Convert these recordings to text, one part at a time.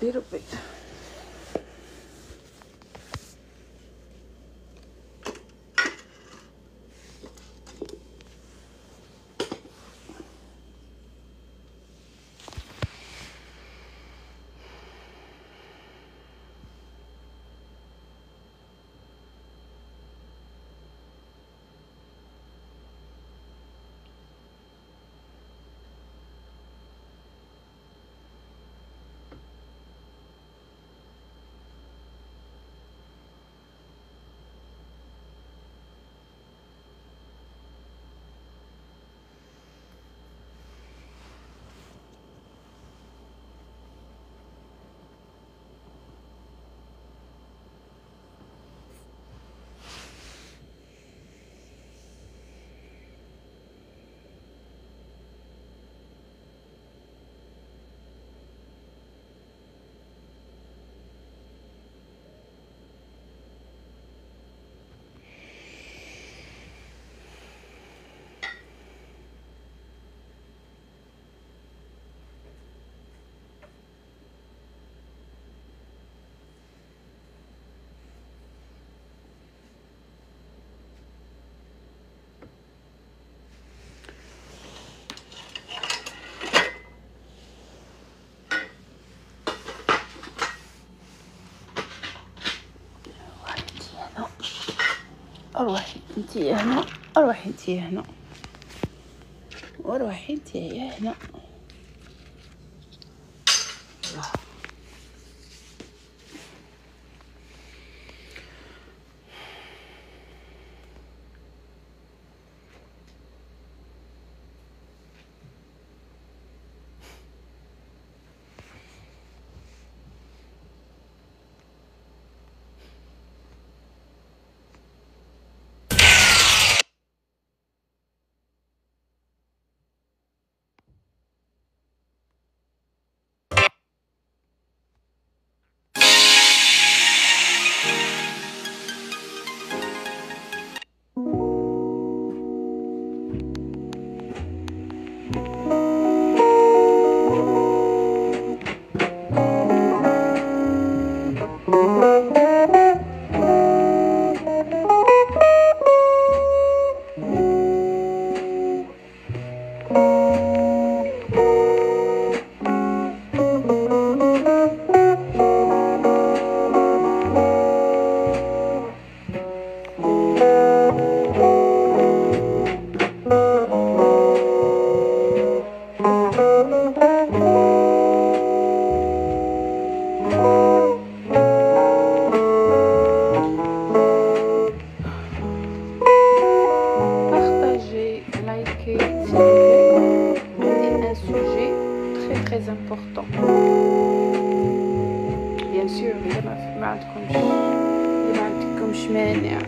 ودي ربي. اروحي انتي هنا، اروحي انتي هنا، واروحي انتي هنا. très important. Bien sûr ما عندكمش مانع.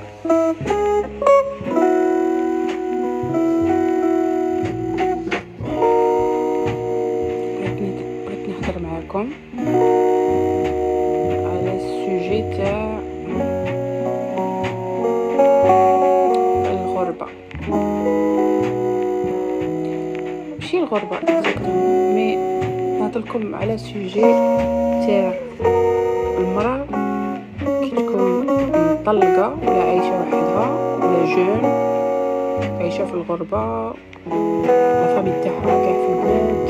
بغيت نهضر معاكم على السوجي تاع الغربة. ماشي الغربة اكزاكتومون، مي نهضرلكم على سوجي تاع المرأة كي تكون مطلقة ولا عايشة وحدها ولا جون عايشة في الغربة، لا فامي تاعها كاع في البلاد.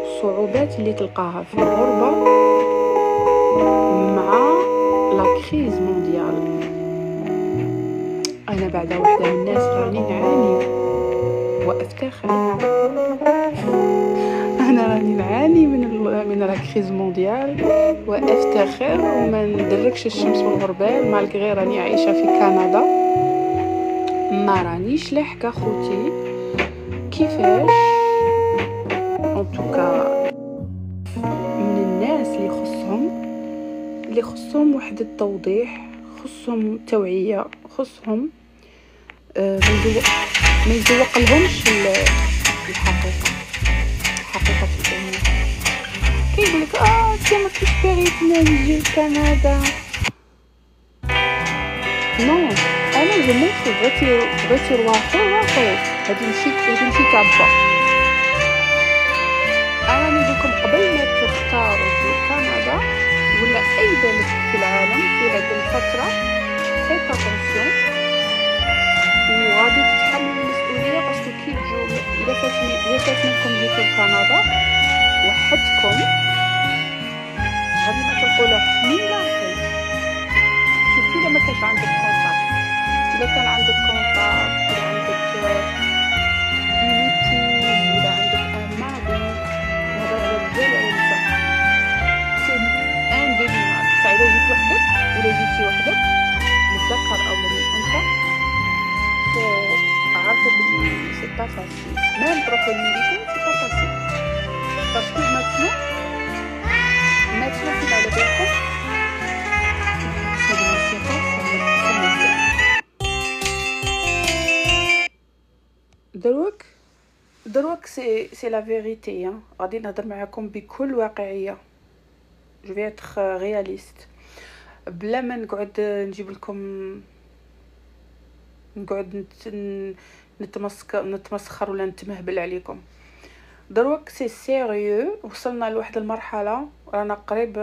الصعوبات اللي تلقاها في الغربة مع لا كريز مونديال. انا بعدا وحده من الناس راني نعاني وافتخر. انا راني نعاني من لا كريز مونديال وافتخر، وما ندركش الشمس والغربال مالغري راني عايشه في كندا. ما رانيش لاحقه خوتي كيفاش ان توكا من الناس اللي خصهم واحد التوضيح، خصهم توعيه، خصهم ما يزوق لهمش الحقيقه في الامور. كيقول لك انت ما كنتش باغي نجي لكندا. نو انا بغيتي رواحي هادي ماشي تعبة. انا نقولكم قبل ما تختاروا تجيو كندا ولا اي بلد في العالم في هذه الفتره، فيت اتونسيون وغادي تتحملوا المسؤوليه، باسكو كي تجو الا فات منكم جيتو لكندا وحدكم غادي ما تلقوا لا حميم لا غير. شوفي الا ما كانش عندك كونتاكت، الا كان عندك كونتاكت ولا عندك يوتيوب ولا عندك ماضي، نهضر على الرجال وعلى النساء، سي ان ديليمات. الا جيت وحدك ولا جيتي وحدك للذكر او للانثى، عارفه بلي سي با فاسيل، ميم تروحو للميديكال سي با فاسيل، باسكو ماتنو فين على بالكم هاد الموسيقى مزيان. دروك سي لا فيريتي. غادي نهضر معاكم بكل واقعيه، جو في اتر رياليست، بلا ما نقعد نجيب لكم نقعد نتمسخر ولا نتمهبل عليكم. دروك سي سيريو، وصلنا لواحد المرحله، انا قريب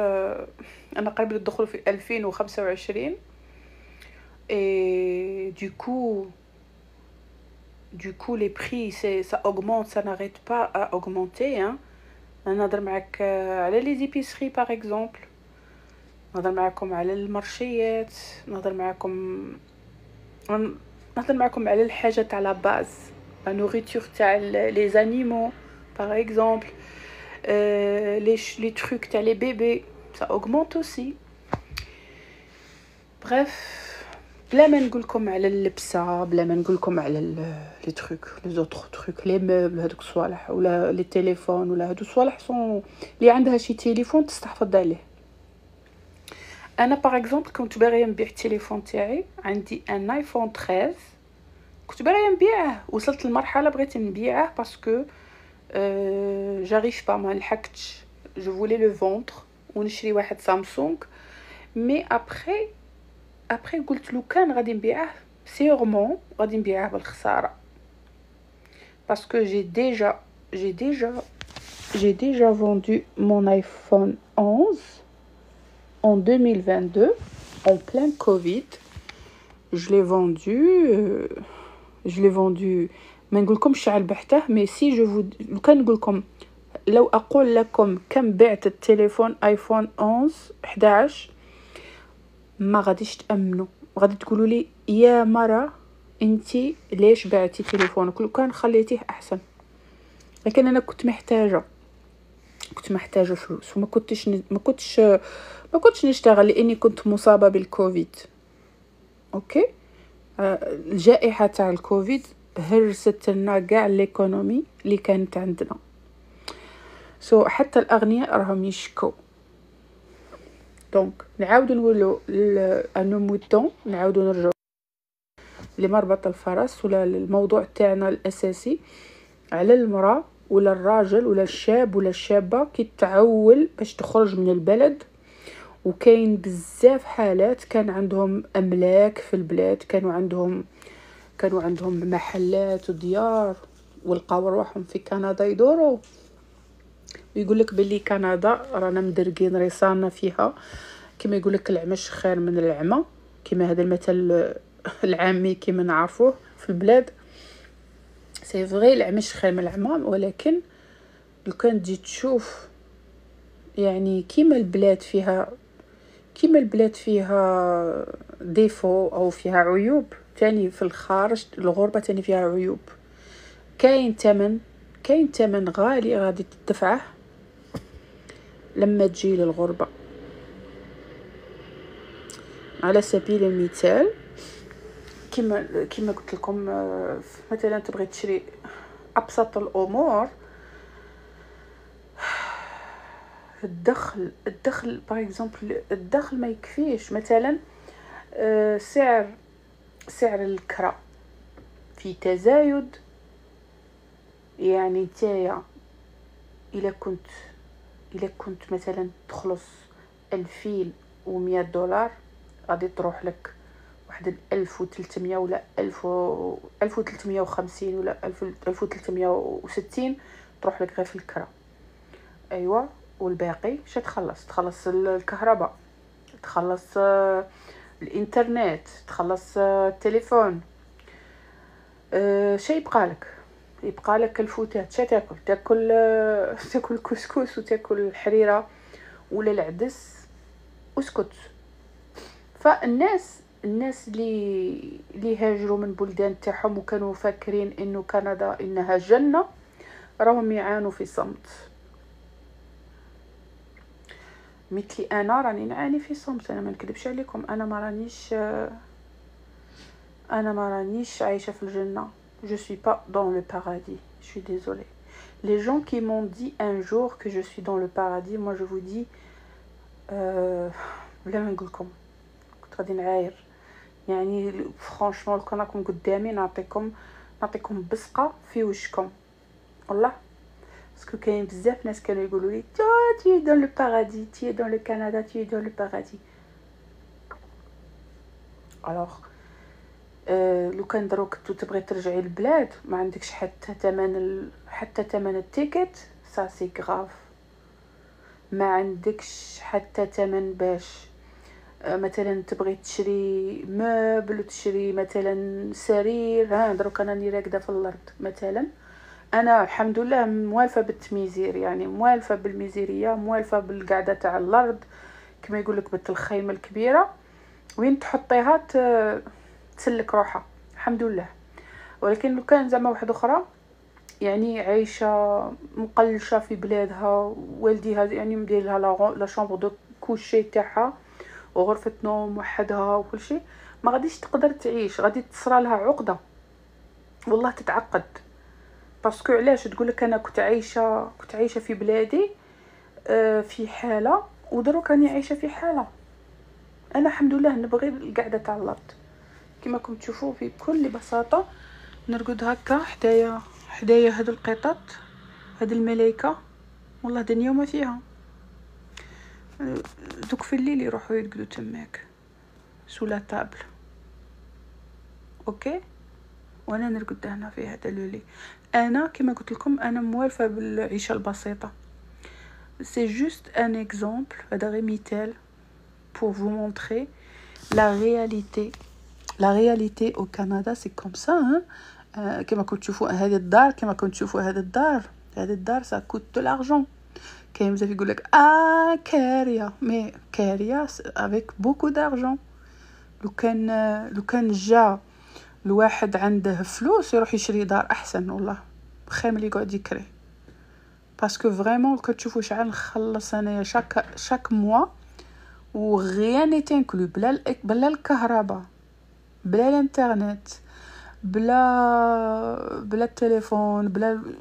للدخول في 2025 et du coup les prix ça augmente, ça n'arrête pas à augmenter hein. نهضر معاك على لي زيبيسري باغ اكزومبل، نهضر معاكم على المارشيات، نهضر معاكم على الحاجه تاع لا باز، لا نوريتور تاع لي زانيمو باغ اكزومبل، les trucs تاع les bébés ça augmente aussi. bref بلا ما نقولكم على اللبسه، بلا ما نقولكم على لي تروك لي زوتر تروك لي موبل، هذوك الصوالح ولا لي تليفون ولا هادو الصوالح اللي عندها شي تليفون تستحفظ عليه. انا باغ اكزومبل كنت باغيه نبيع التليفون تاعي، عندي ان ايفون 13 كنت باغيه نبيعه، وصلت لمرحله بغيت نبيعه باسكو جاريف با ما لحقتش، جو فولي لو فونتر ونشري واحد سامسونج. مي ابري قلت لو كان غادي نبيعه سيغمون غادي نبيعه بالخساره، باسكو j'ai déjà vendu mon iPhone 11 en 2022 en plein Covid. je l'ai vendu ما نقولكمش على البحته، مي سي جو لو كان نقولكم، لو اقول لكم كم بعت التليفون ايفون 11 ما غاديش تامنوا، غادي تقولوا لي يا مرة انتي ليش بعتي تليفونك، لو كان خليتيه احسن. لكن انا كنت محتاجه فلوس، وما كنتش نشتغل لاني كنت مصابه بالكوفيد. اوكي، الجائحه تاع الكوفيد هرست لنا كاع ليكونومي اللي كانت عندنا، حتى الاغنياء راهم يشكو. دونك نعاودو نقولوا انو موتون، نعاودو نرجعوا لمربط الفرس ولا الموضوع تاعنا الاساسي، على المراه ولا الراجل ولا الشاب ولا الشابه كي تعول باش تخرج من البلد. وكاين بزاف حالات كان عندهم املاك في البلاد، كانوا عندهم محلات وديار، ولقاو رواحهم في كندا يدوروا، ويقول لك باللي كندا رانا مدرقين رصانا فيها، كما يقول لك العمش خير من العمى، كما هذا المثل العامي كما نعرفوه في البلاد. سي فري العمش خير من العمى، ولكن لو كان تجي تشوف يعني كيما البلاد فيها ديفو او فيها عيوب، تاني في الخارج الغربة تاني فيها عيوب. كاين ثمن غالي غادي تدفعه لما تجي للغربة. على سبيل المثال كما قلت لكم، مثلا تبغي تشري ابسط الامور، الدخل باغ اكزومبل الدخل ما يكفيش. مثلا سعر الكرا في تزايد، يعني نتايا الا كنت مثلا تخلص $2100 غادي تروح لك واحد 1300 ولا 1350 ولا 1360 تروح لك غير في الكرا. ايوا والباقي اش تخلص الكهرباء، تخلص الانترنت، تخلص التليفون. شي يبقى لك الفوتات. شا تاكل تاكل كسكس وتاكل الحريره ولا العدس واسكت. فالناس اللي هاجروا من بلدان تاعهم وكانوا فاكرين انه كندا انها جنه، راهم يعانوا في صمت. مثلي انا راني نعاني في صمت. انا ما نكذبش عليكم، انا ما رانيش عايشه في الجنه. je suis pas dans le paradis, je suis désolée. Les gens qui m'ont dit un jour que je suis dans le paradis, moi je vous dis بلا ما نقولكم كنت غادي نعاير. يعني فرانشمون لو كان راكم قدامي نعطيكم بصقه في وشكم والله. باسكو كاين بزاف ناس كانوا يقولوا لي tu es dans le paradis, tu es dans le Canada, tu es dans le paradis. alors لو كان دروك تبغي ترجعي للبلاد ما عندكش حتى ثمن التيكت، سا سي غراف. ما عندكش حتى ثمن باش مثلا تبغي تشري مبل، تشري مثلا سرير. دروك انا راكده في الارض مثلا، انا الحمد لله موالفه بالتميزير، يعني موالفه بالميزيريه، موالفه بالقعده تاع الارض كما يقول لك بنت الخيمه الكبيره وين تحطيها تسلك روحها الحمد لله. ولكن لو كان زعما واحده اخرى يعني عايشه مقلشه في بلادها، والديها يعني مدير لها لا شامبر دو كوشي تاعها وغرفه نوم وحدها وكل شيء، ما غاديش تقدر تعيش، غادي تصرى لها عقده والله تتعقد. باسكو علاش تقول لك انا كنت عايشه في بلادي في حاله ودروك راني عايشه في حاله. انا الحمد لله نبغي القعده تاع الارض كما كنتم تشوفوا في بكل بساطه. نرقد هكا حدايا هاد القطط، هاد الملايكه والله دنيا وما فيها. دوك في الليل يروحوا يرقدوا تماك سولا تابل، اوكي، وانا نرقد هنا في هذا الليل. انا كما قلت لكم انا موالفه بالعيشه البسيطه. سي جوست ان اكزامبل، هذا غير مثال pour vous montrer la réalité. La réalité au Canada c'est comme ça كما كنتوا تشوفوا هذه الدار، كما كنتوا تشوفوا هذه الدار ça coûte de l'argent. كاين بزاف يقول لك كاريا، مي كاريا avec beaucoup d'argent. لو كان جا الواحد عنده فلوس يروح يشري دار احسن والله، بخير ملي يقعد يكري. باسكو فريمون كتشوفوا شحال نخلص انايا شاك موا و غيان ني تنكلو بلا الكهرباء، بلا الانترنت، بلا التليفون،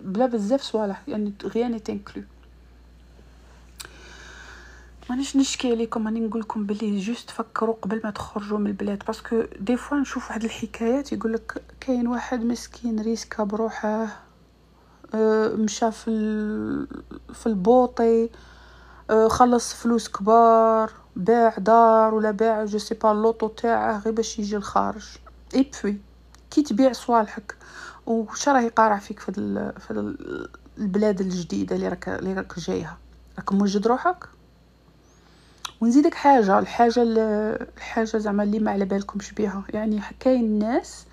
بلا بزاف صوالح، يعني غيان ني تنكلو. مانيش نشكي عليكم، راني نقول لكم بلي جوست فكروا قبل ما تخرجوا من البلاد. باسكو دي فوا نشوف واحد الحكايات يقول لك كاين واحد مسكين ريسكا بروحه، مشى في البوطي، خلص فلوس كبار، باع دار ولا باع جو سي با اللوطو تاعه غير باش يجي الخارج. اي بوي كي تبيع صوالحك وش راهي قارع فيك في البلاد الجديده اللي راك جايها، راك موجد روحك. ونزيدك الحاجه زعما اللي ما على بالكمش بها، يعني كاين ناس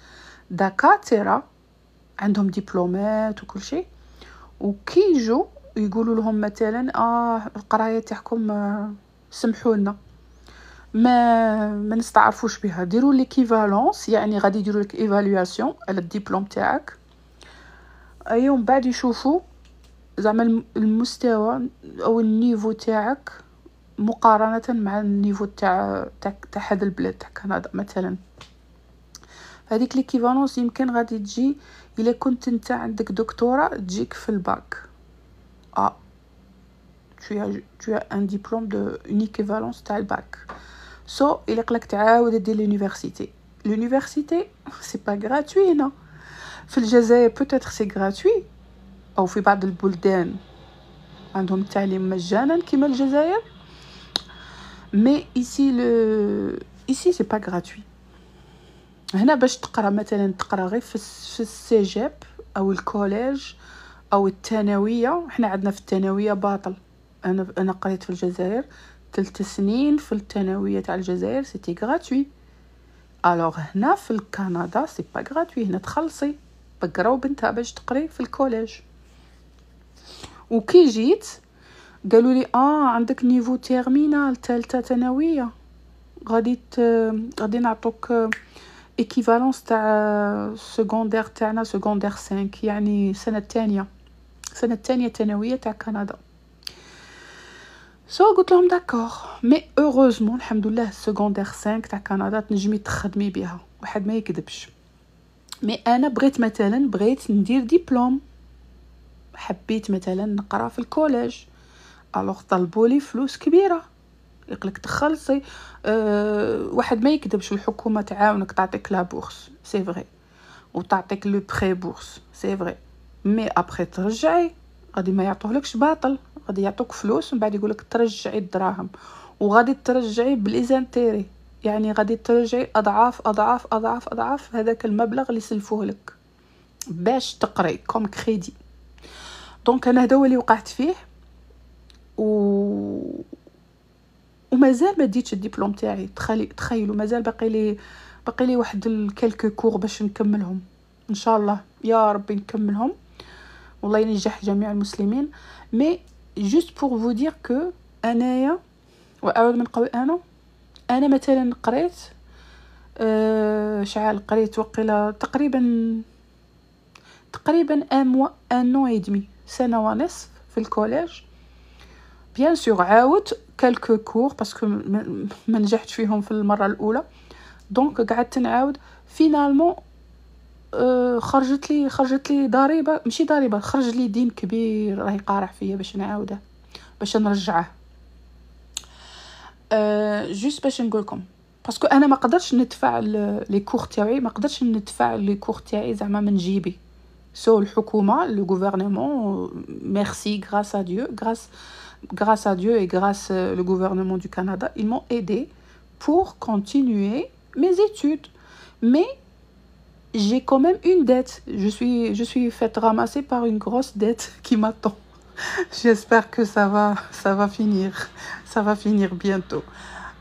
دكاتره عندهم دبلومات وكل شيء، وكي يجوا يقولوا لهم مثلا القرايه تاعكم سمحوا لنا ما نستعرفوش بها، ديروا ليكيفالونس، يعني غادي يديروا لك ايفالواسيون على الدبلوم تاعك. ومن بعد يشوفوا زعما المستوى او النيفو تاعك مقارنه مع النيفو تاع هذا البلاد تاع كندا مثلا. هذيك ليكيفالونس يمكن غادي تجي الا كنت انت عندك دكتوراه تجيك في الباك. tu as un diplôme de une équivalence تاع الباك. إلا قلك تعاود دير l'université c'est pas gratuit non. في الجزائر peut-être c'est gratuit او في بعض البلدان عندهم التعليم مجانا كما الجزائر، mais ici c'est pas gratuit. هنا باش تقرا مثلا تقرا غير في السيجاب او الكوليج او الثانويه. احنا عندنا في الثانويه باطل. انا قريت في الجزائر 3 سنين في الثانويه تاع الجزائر سيتي غراتوي. الوغ هنا في الكندا سي با غراتوي، هنا تخلصي بقراو بنتها باش تقري في الكوليج. وكي جيت قالوا لي عندك نيفو تيرمينال ثالثه ثانويه، غادي نعطوك ايكيفالونس تاع سكوندير تاعنا سكوندير 5، يعني السنه الثانيه ثانويه تاع كندا. قلت لهم داكور، مي اوروزمون الحمد لله سكوندير 5 تاع كندا تنجمي تخدمي بها، واحد ما يكذبش. مي انا بغيت ندير ديبلوم، حبيت مثلا نقرا في الكوليج. الوغ طلبوا لي فلوس كبيره، يقلك تخلصي. واحد ما يكذبش، الحكومه تعاونك، تعطيك لا بورس سي فري، وتعطيك لو بري بورس سي فري، مي ابري ترجعي غادي ما يعطوهلكش باطل، غادي يعطوك فلوس ومن بعد يقولك ترجعي الدراهم، وغادي ترجعي بليزانتيري، يعني غادي ترجعي اضعاف اضعاف اضعاف اضعاف هذاك المبلغ اللي سلفوه لك باش تقري كوم كريدي. دونك انا هذا هو اللي وقعت فيه، ومازال ما ديتش الدبلوم تاعي. تخيلوا مازال باقي لي واحد الكلكو كور باش نكملهم ان شاء الله، يا ربي نكملهم والله ينجح جميع المسلمين. مي جوست بور فو دير كو انايا واعود من قول انا مثلا قريت شحال قريت، وقيله تقريبا ان نو اي دمي، سنه ونصف في الكوليج. بيان سور عاود كالكو كور باسكو ما نجحتش فيهم في المره الاولى، دونك قعدت نعاود. فينالمون خرجت لي ضريبه، ماشي ضريبه، خرج لي دين كبير راهي قارح فيا باش نعاوده باش نرجعه. جوست باش نقولكم باسكو انا ما قدرتش ندفع لي كور تاعي، زعما من جيبي. الحكومه لو غوفرنمون ميرسي غراس ا ديو et grâce le gouvernement du Canada, ils m'ont aidé pour continuer mes études. Mais j'ai quand même une dette. Je suis faite ramasser par une grosse dette qui m'attend. J'espère que ça va finir bientôt.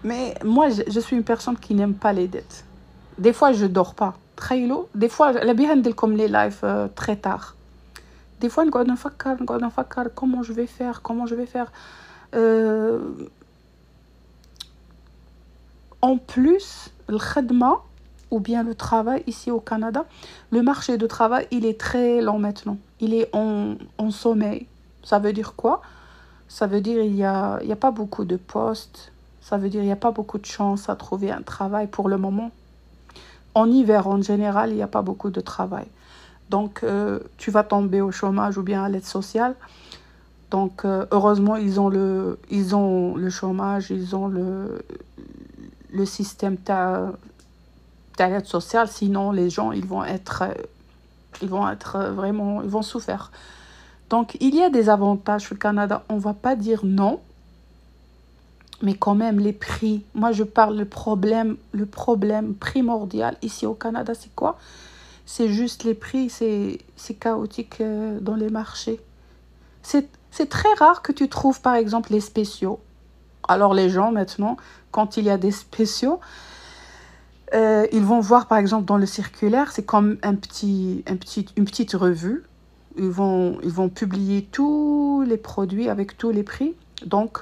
Mais moi, je suis une personne qui n'aime pas les dettes. Des fois, je dors pas. Des fois, la bien comme les lives très tard. Des fois نقعد نفكر comment je vais faire. En plus الخدمة ou bien le travail ici au Canada, le marché de travail il est très lent maintenant, il est en sommeil. Ça veut dire quoi? Ça veut dire il y a pas beaucoup de postes, ça veut dire il y a pas beaucoup de chance à trouver un travail pour le moment. En hiver en général il y a pas beaucoup de travail. Donc tu vas tomber au chômage ou bien à l'aide sociale. Donc heureusement ils ont le chômage, ils ont le système d'aide sociale, sinon les gens ils vont être vraiment, ils vont souffrir. Donc il y a des avantages au Canada, on va pas dire non, mais quand même les prix. Moi je parle le problème primordial ici au Canada, c'est quoi? C'est juste les prix, c'est chaotique dans les marchés. C'est très rare que tu trouves par exemple les spéciaux. Alors les gens maintenant, quand il y a des spéciaux, ils vont voir par exemple dans le circulaire, c'est comme une petite revue. Ils vont publier tous les produits avec tous les prix. Donc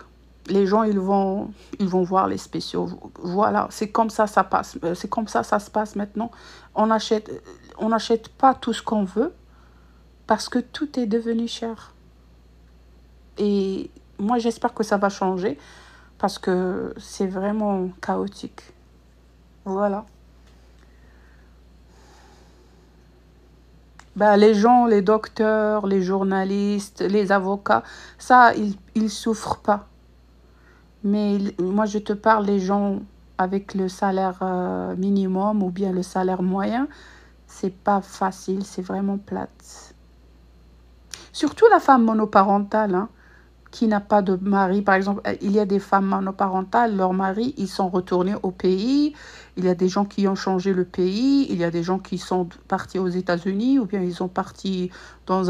les gens ils vont voir les spéciaux. Voilà, c'est comme ça ça passe. C'est comme ça ça se passe maintenant. On n'achète pas tout ce qu'on veut parce que tout est devenu cher. Et moi j'espère que ça va changer parce que c'est vraiment chaotique. Voilà. Les gens, les docteurs, les journalistes, les avocats, ça ils souffrent pas. Mais moi je te parle des gens avec le salaire minimum ou bien le salaire moyen, c'est pas facile, c'est vraiment plate. Surtout la femme monoparentale, qui n'a pas de mari. Par exemple, il y a des femmes monoparentales, leurs maris, ils sont retournés au pays. Il y a des gens qui ont changé le pays. Il y a des gens qui sont partis aux États-Unis ou bien ils sont partis dans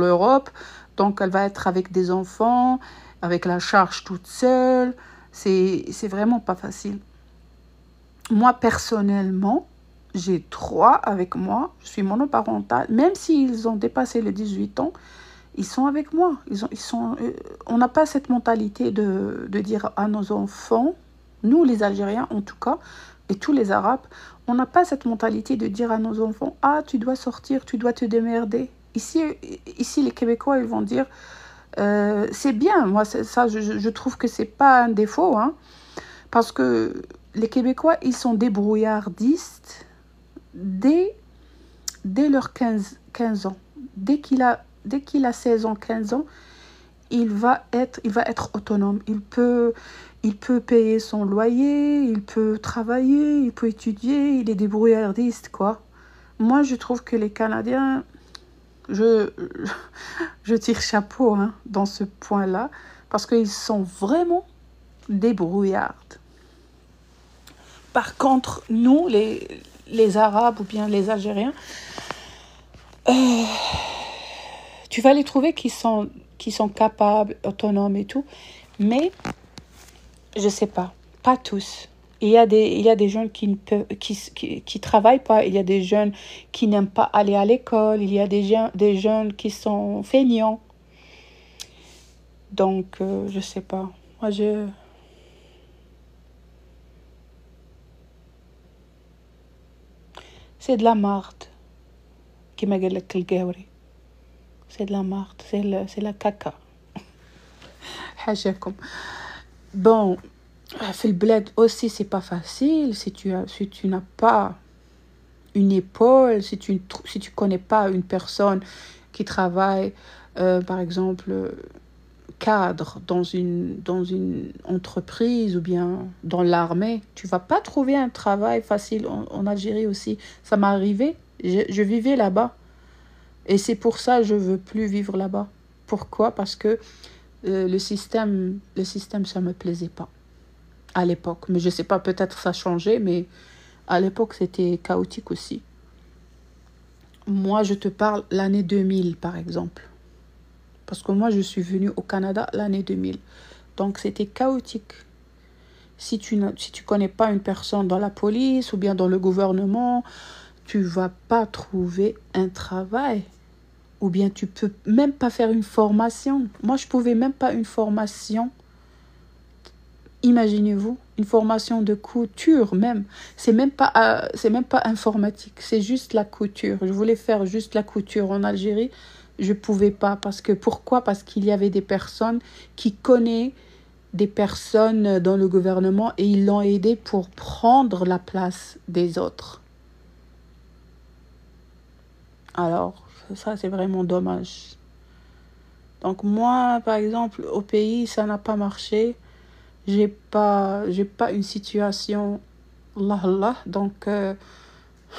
l'Europe. Donc, elle va être avec des enfants, avec la charge toute seule. C'est vraiment pas facile. Moi, personnellement, j'ai 3 avec moi. Je suis monoparentale. Même s'ils ont dépassé les 18 ans, ils sont avec moi. On n'a pas cette mentalité de dire à nos enfants, nous les Algériens en tout cas, et tous les Arabes, on n'a pas cette mentalité de dire à nos enfants, ah, tu dois sortir, tu dois te démerder. Ici les Québécois, ils vont dire, c'est bien. Moi, ça, je trouve que c'est pas un défaut, hein, parce que les Québécois, ils sont débrouillardistes dès leurs 15 ans. Dès qu'il a 16 ans, 15 ans, il va être autonome. Il peut payer son loyer, il peut travailler, il peut étudier, il est débrouillardiste, quoi. Moi, je trouve que les Canadiens, je, je tire chapeau, hein, dans ce point-là, parce qu'ils sont vraiment débrouillards. Par contre, nous, les Arabes ou bien les Algériens, tu vas les trouver qui sont capables, autonomes et tout, mais je sais pas tous. Il y a des jeunes qui travaillent pas, il y a des jeunes qui n'aiment pas aller à l'école, il y a des jeunes qui sont feignants. Donc, je sais pas. Moi, c'est de la marde. كما قال لك القاوري. C'est de la marde, c'est la caca. حاشاكم. Bon, في البلاد aussi c'est pas facile si tu n'as pas une épaule, si tu connais pas une personne qui travaille par exemple cadre dans une entreprise ou bien dans l'armée, tu vas pas trouver un travail facile en Algérie aussi. Ça m'est arrivé, je vivais là-bas et c'est pour ça que je veux plus vivre là-bas. Pourquoi? Parce que le système ça me plaisait pas à l'époque, mais je sais pas, peut-être ça a changé, mais à l'époque c'était chaotique aussi. Moi je te parle l'année 2000 par exemple, parce que moi je suis venue au Canada l'année 2000, donc c'était chaotique. Si tu connais pas une personne dans la police ou bien dans le gouvernement, tu vas pas trouver un travail. Ou bien tu peux même pas faire une formation. Moi, je pouvais même pas une formation. Imaginez-vous, une formation de couture même. C'est même pas informatique. C'est juste la couture. Je voulais faire juste la couture en Algérie. Je pouvais pas pourquoi? Parce qu'il y avait des personnes qui connaissent des personnes dans le gouvernement et ils l'ont aidé pour prendre la place des autres. Alors, ça, c'est vraiment dommage. Donc moi, par exemple, au pays, ça n'a pas marché. J'ai pas une situation, Allah Allah. Donc,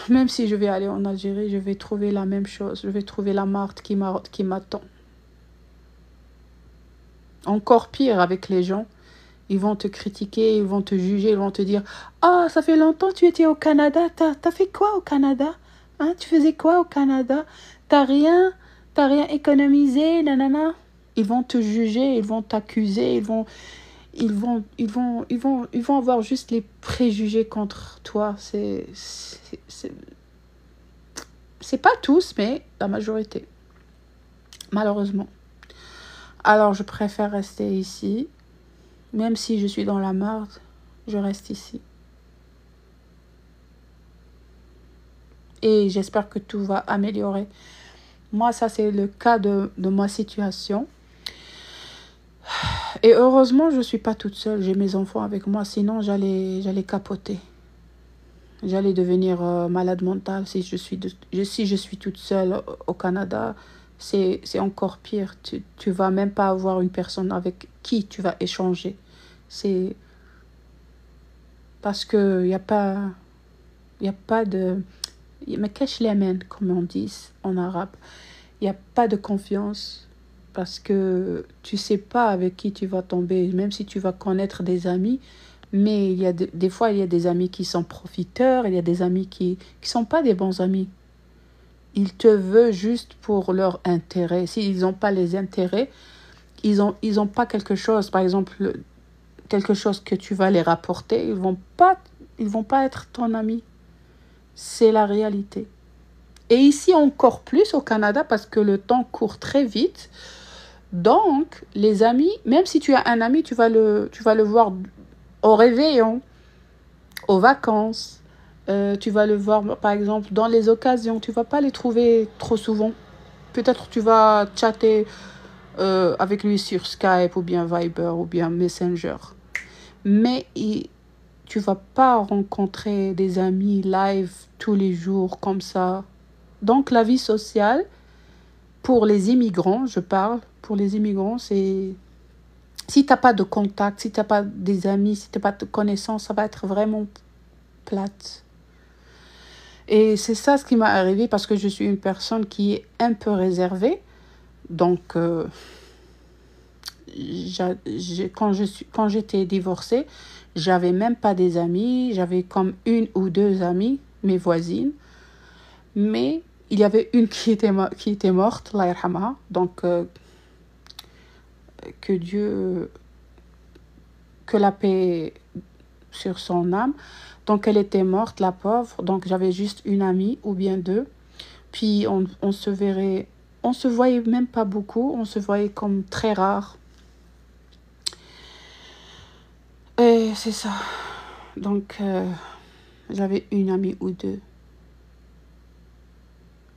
même si je vais aller en Algérie, je vais trouver la même chose. Je vais trouver la marde qui m'attend. Encore pire avec les gens. Ils vont te critiquer, ils vont te juger, ils vont te dire « Ah, ça fait longtemps que tu étais au Canada. T'as fait quoi au Canada? Hein, tu faisais quoi au Canada? T'as rien économisé, nanana. » Ils vont te juger, ils vont t'accuser, ils vont avoir juste les préjugés contre toi. C'est pas tous, mais la majorité, malheureusement. Alors, je préfère rester ici. Même si je suis dans la merde, je reste ici. Et j'espère que tout va améliorer. Moi, ça, c'est le cas de ma situation. Et heureusement, je ne suis pas toute seule. J'ai mes enfants avec moi. Sinon, j'allais capoter. J'allais devenir malade mentale si je suis toute seule au Canada. C'est encore pire. Tu vas même pas avoir une personne avec qui tu vas échanger. C'est parce que y a pas de mais cache les mains comme on dit en arabe. Il y a pas de confiance. parce que tu sais pas avec qui tu vas tomber, même si tu vas connaître des amis. Mais il y a des fois, il y a des amis qui sont profiteurs, il y a des amis qui sont pas des bons amis. Ils te veulent juste pour leur intérêt. S'ils n'ont pas les intérêts, ils ont pas quelque chose, par exemple, quelque chose que tu vas les rapporter, ils vont pas être ton ami. C'est la réalité. Et ici encore plus au Canada parce que le temps court très vite. Donc, les amis, même si tu as un ami, tu vas le voir au réveillon, aux vacances. Tu vas le voir, par exemple, dans les occasions. Tu vas pas les trouver trop souvent. Peut-être tu vas chatter avec lui sur Skype ou bien Viber ou bien Messenger. Mais tu vas pas rencontrer des amis live tous les jours comme ça. Donc la vie sociale, pour les immigrants, je parle, pour les immigrants, c'est... Si tu n'as pas de contact, si tu n'as pas des amis, si tu n'as pas de connaissances, ça va être vraiment plate. Et c'est ça ce qui m'est arrivé parce que je suis une personne qui est un peu réservée. Donc, quand j'étais divorcée, j'avais même pas des amis. J'avais comme une ou deux amies, mes voisines. Mais il y avait une qui était morte, Allah yarhamaha. Donc, que Dieu, que la paix sur son âme. Donc, elle était morte, la pauvre. Donc, j'avais juste une amie ou bien deux. Puis, on se verrait, on se voyait même pas beaucoup. On se voyait comme très rare. Et c'est ça. Donc, j'avais une amie ou deux.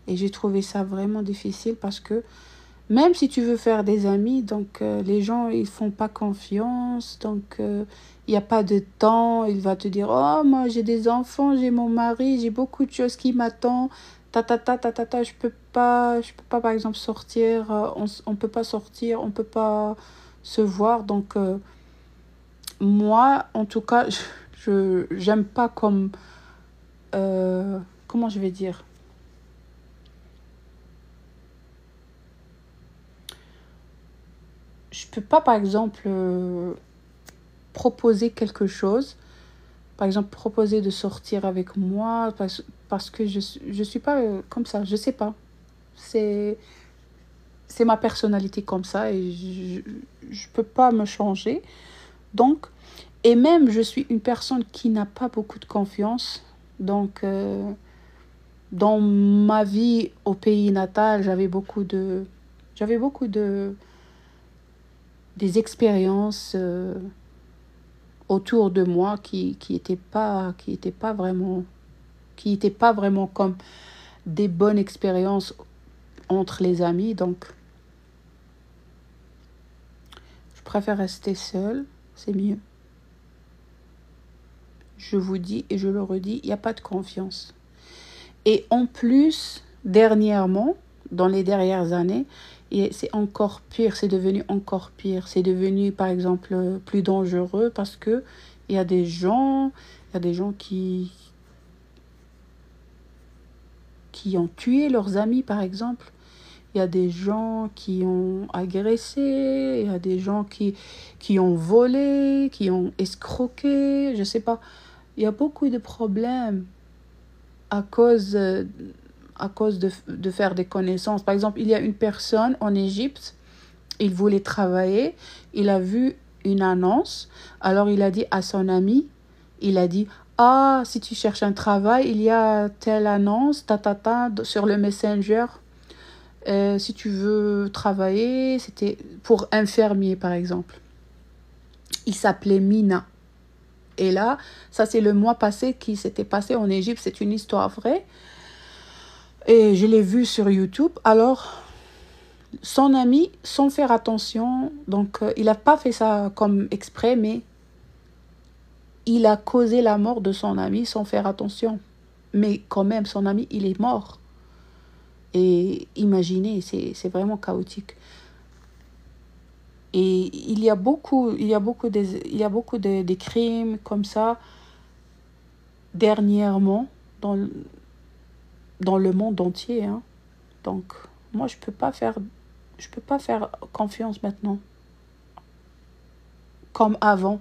Et j'ai trouvé ça vraiment difficile parce que même si tu veux faire des amis, donc les gens, ils font pas confiance. Donc, il n'y a pas de temps. Il va te dire, oh, moi, j'ai des enfants, j'ai mon mari, j'ai beaucoup de choses qui m'attendent. Je peux pas, par exemple, sortir. On peut pas sortir, on peut pas se voir. Donc, moi, en tout cas, j'aime pas comme... comment je vais dire? Je peux pas, par exemple, proposer quelque chose. Par exemple, proposer de sortir avec moi parce que je suis pas comme ça. Je sais pas. C'est, c'est ma personnalité comme ça et je peux pas me changer. Donc, et même, je suis une personne qui n'a pas beaucoup de confiance. Donc, dans ma vie au pays natal, j'avais beaucoup de des expériences autour de moi qui étaient pas vraiment comme des bonnes expériences entre les amis. Donc, je préfère rester seule, c'est mieux. Je vous dis et je le redis, il n'y a pas de confiance. Et en plus, dernièrement, dans les dernières années, c'est encore pire, c'est devenu encore pire. C'est devenu, par exemple, plus dangereux parce que il y a des gens qui ont tué leurs amis, par exemple. Il y a des gens qui ont agressé, il y a des gens qui ont volé, qui ont escroqué, je sais pas. Il y a beaucoup de problèmes à cause, de faire des connaissances. Par exemple, il y a une personne en Égypte, il voulait travailler, il a vu une annonce, alors il a dit à son ami, il a dit, ah, si tu cherches un travail, il y a telle annonce, sur le Messenger. Si tu veux travailler, c'était pour infirmier par exemple. Il s'appelait Mina. Et là, ça c'est le mois passé qui s'était passé en Égypte, c'est une histoire vraie. Et je l'ai vu sur YouTube. Alors, son ami, sans faire attention, donc il n'a pas fait ça comme exprès, mais il a causé la mort de son ami sans faire attention. Mais quand même, son ami, il est mort. Et imaginez, c'est vraiment chaotique. Et il y a beaucoup de crimes comme ça dernièrement dans le monde entier. Hein. Donc, moi, je peux pas faire confiance maintenant comme avant.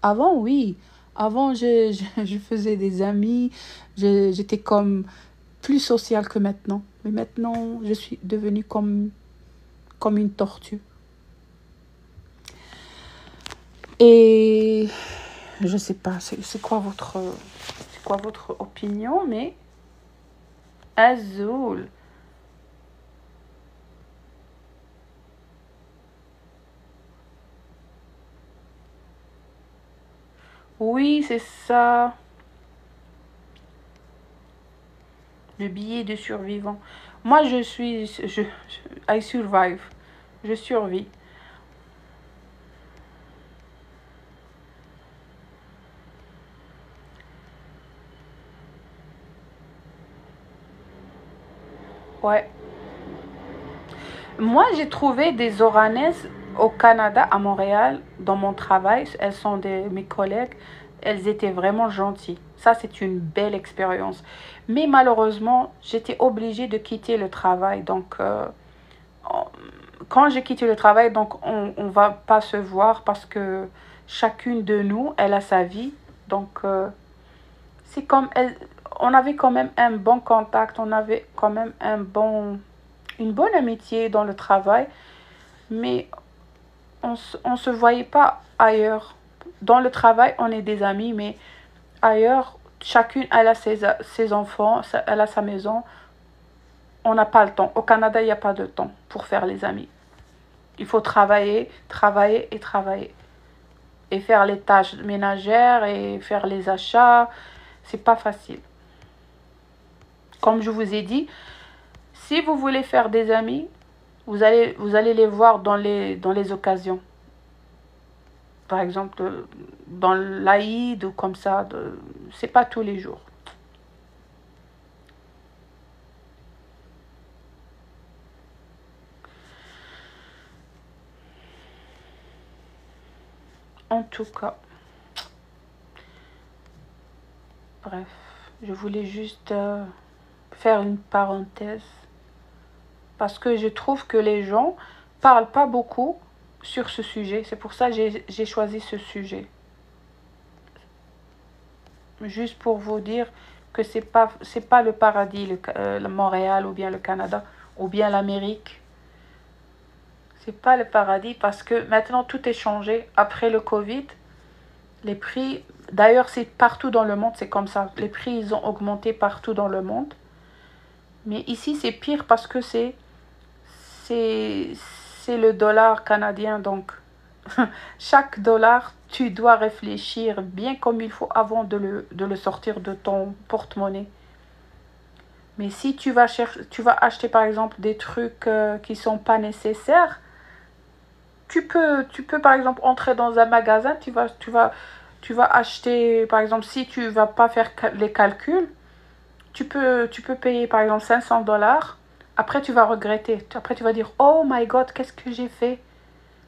Avant, oui. Avant, je faisais des amis. J'étais comme plus sociale que maintenant. Mais maintenant, je suis devenue comme une tortue. Et je sais pas, c'est quoi votre opinion, mais Azul. Oui, c'est ça. Le billet de survivant. Moi, I survive. Je survis. Ouais. Moi, j'ai trouvé des Oranaises au Canada, à Montréal, dans mon travail. Elles sont mes collègues. Elles étaient vraiment gentilles. Ça, c'est une belle expérience. Mais malheureusement, j'étais obligée de quitter le travail. Donc, quand j'ai quitté le travail, donc on va pas se voir parce que chacune de nous, elle a sa vie. Donc, c'est comme on avait quand même un bon contact, on avait quand même une bonne amitié dans le travail, mais on se voyait pas ailleurs. Dans le travail, on est des amis, mais ailleurs, chacune elle a ses enfants, elle a sa maison. On n'a pas le temps. Au Canada, il n'y a pas de temps pour faire les amis. Il faut travailler, travailler et travailler. Et faire les tâches ménagères et faire les achats. C'est pas facile. Comme je vous ai dit, si vous voulez faire des amis, vous allez les voir dans les occasions. Par exemple, dans l'Aïd ou comme ça. C'est pas tous les jours. En tout cas, bref, je voulais juste faire une parenthèse parce que je trouve que les gens parlent pas beaucoup sur ce sujet. C'est pour ça que j'ai choisi ce sujet. Juste pour vous dire que c'est pas le paradis, le Montréal ou bien le Canada ou bien l'Amérique. C'est pas le paradis parce que maintenant tout est changé. Après le Covid, les prix, d'ailleurs c'est partout dans le monde, c'est comme ça. Les prix ils ont augmenté partout dans le monde. Mais ici c'est pire parce que c'est c'est le dollar canadien donc chaque dollar tu dois réfléchir bien comme il faut avant de le sortir de ton porte-monnaie. Mais si tu vas acheter par exemple des trucs qui sont pas nécessaires, tu peux par exemple entrer dans un magasin, tu vas acheter par exemple si tu vas pas faire les calculs, tu peux payer par exemple 500 dollars. Après tu vas regretter. Après tu vas dire oh my god qu'est-ce que j'ai fait.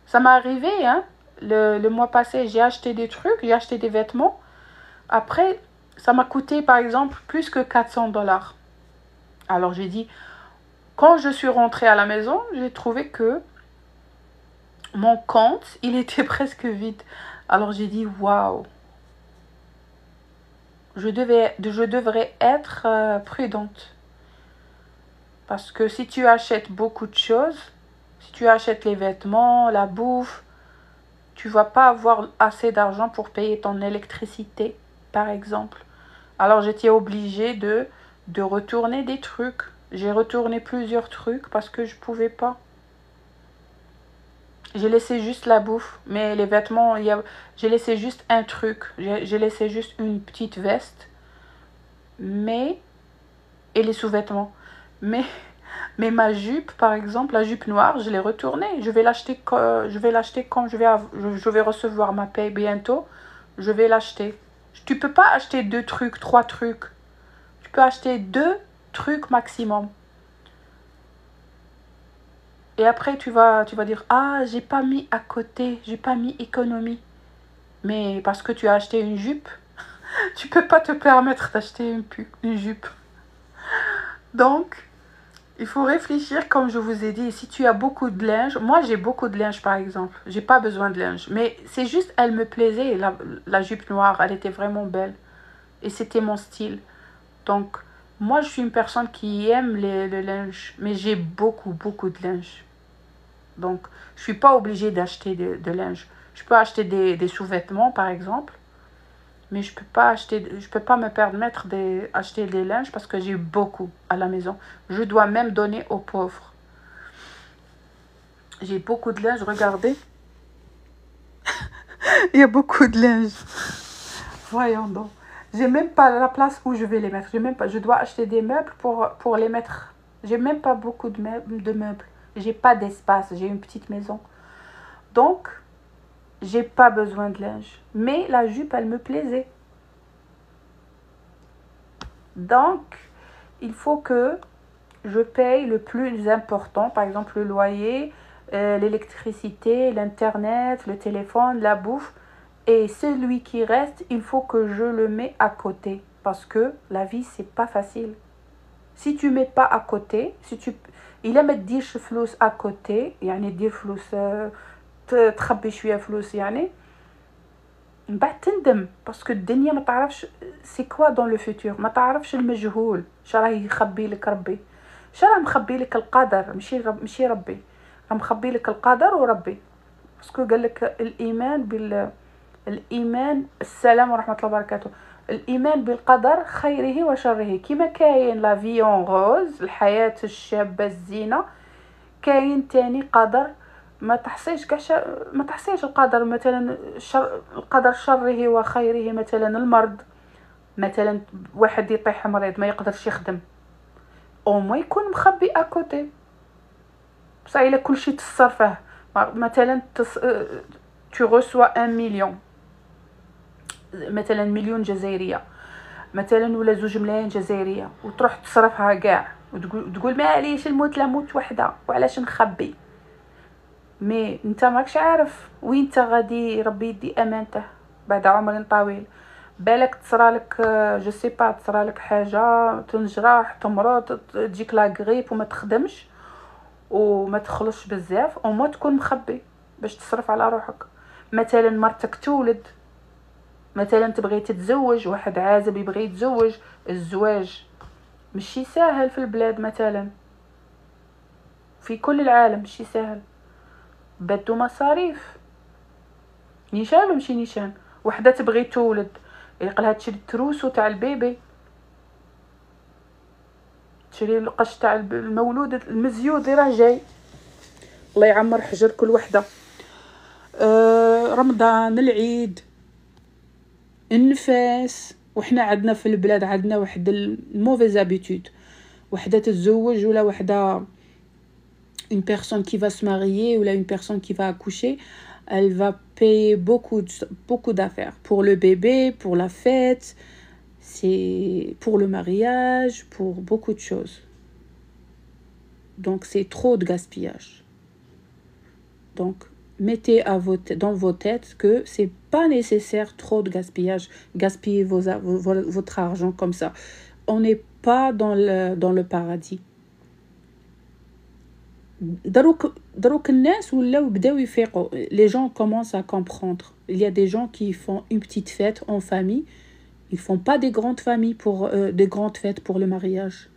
Ça m'est arrivé hein. Le mois passé j'ai acheté des trucs, j'ai acheté des vêtements. Après ça m'a coûté par exemple plus que 400 dollars. Alors j'ai dit, quand je suis rentrée à la maison, j'ai trouvé que mon compte, il était presque vide. Alors j'ai dit, waouh, je devrais être prudente. Parce que si tu achètes beaucoup de choses, si tu achètes les vêtements, la bouffe, tu vas pas avoir assez d'argent pour payer ton électricité, par exemple. Alors j'étais obligée de retourner des trucs. J'ai retourné plusieurs trucs parce que je pouvais pas. J'ai laissé juste la bouffe, mais les vêtements, j'ai laissé juste un truc. J'ai laissé juste une petite veste, mais et les sous-vêtements. Mais mais ma jupe, par exemple, la jupe noire, je l'ai retournée. Je vais l'acheter quand je vais recevoir ma paye bientôt. Je vais l'acheter. Tu peux pas acheter deux trucs, trois trucs. Tu peux acheter deux trucs maximum. Et après, tu vas dire, ah, j'ai pas mis à côté, j'ai pas mis économie. Mais parce que tu as acheté une jupe, tu peux pas te permettre d'acheter une jupe. Donc, Il faut réfléchir, comme je vous ai dit, si tu as beaucoup de linge. Moi, j'ai beaucoup de linge, par exemple. J'ai pas besoin de linge. Mais c'est juste, elle me plaisait, la jupe noire. Elle était vraiment belle. Et c'était mon style. Donc, moi, je suis une personne qui aime le linge. Mais j'ai beaucoup, beaucoup de linge. Donc, je suis pas obligée d'acheter de linge. Je peux acheter des sous-vêtements, par exemple. Mais je peux pas me permettre d'acheter des linges parce que j'ai beaucoup à la maison. Je dois même donner aux pauvres. J'ai beaucoup de linge, regardez. Il y a beaucoup de linge. Voyons donc. J'ai même pas la place où je vais les mettre. J'ai même pas, je dois acheter des meubles pour les mettre. J'ai même pas beaucoup de meubles. J'ai pas d'espace. J'ai une petite maison. Donc, j'ai pas besoin de linge. Mais la jupe, elle me plaisait. Donc, il faut que je paye le plus important, par exemple le loyer, l'électricité, l'internet, le téléphone, la bouffe. Et celui qui reste, il faut que je le mets à côté. Parce que la vie, c'est pas facile. Si tu mets pas à côté, si tu... إلا ما تديرش فلوس à côté يعني دير فلوس تخبي شوية فلوس يعني من بعد تندم باسكو الدنيا ما تعرفش سي كوا دون لو فيتور ما تعرفش المجهول اش راه يخبي لك ربي اش راه مخبي لك القدر ماشي ربي راه مخبي لك القدر وربي باسكو قال لك الايمان السلام ورحمه الله وبركاته الايمان بالقدر خيره وشره كيما كاين لا في اون روز الحياه الشابه الزينه كاين تاني قدر ما تحصيش ما تحصيش القدر مثلا القدر شره وخيره مثلا المرض مثلا واحد يطيح مريض ما يقدرش يخدم او ما يكون مخبي اكوتي بصح الا كلشي تصرفه مثلا tu reçois 1 مليون مثلا مليون جزائريه مثلا ولا 2 ملايين جزائريه وتروح تصرفها كاع وتقول معليش الموت لا موت وحده وعلاش نخبي مي انت ماكش عارف وين انت غادي ربي يدي امانته بعد عمر طويل بالك تصرالك جو سي با تصرالك حاجه تنجرح تمرض تجيك لا غريب وما تخدمش وما تخلصش بزاف او ما تكون مخبي باش تصرف على روحك مثلا مرتك تولد مثلا تبغي تتزوج واحد عازب يبغي يتزوج الزواج ماشي ساهل في البلاد مثلا في كل العالم ماشي ساهل بدو مصاريف نيشان ومشي نيشان وحده تبغي تولد يقلها تشري التروسو تاع البيبي تشري القش تاع المولود المزيود راه جاي الله يعمر حجر كل وحده رمضان العيد النفاس وحنا عندنا في البلاد عندنا واحد الموفيز ابيتود وحده تتزوج ولا وحده une personne qui va se marier ou là une personne qui va accoucher, elle va payer beaucoup d'affaires pour le bébé, pour la fête, c'est pour le mariage, pour beaucoup de choses. Donc c'est trop de gaspillage. Donc mettez dans vos têtes que c'est pas nécessaire trop de gaspillage, gaspiller votre argent comme ça. On n'est pas dans le paradis. دروك الناس ولاو بداو يفيقوا les gens commencent à comprendre. Il y a des gens qui font une petite fête en famille. Ils font pas des grandes familles pour des grandes fêtes pour le mariage.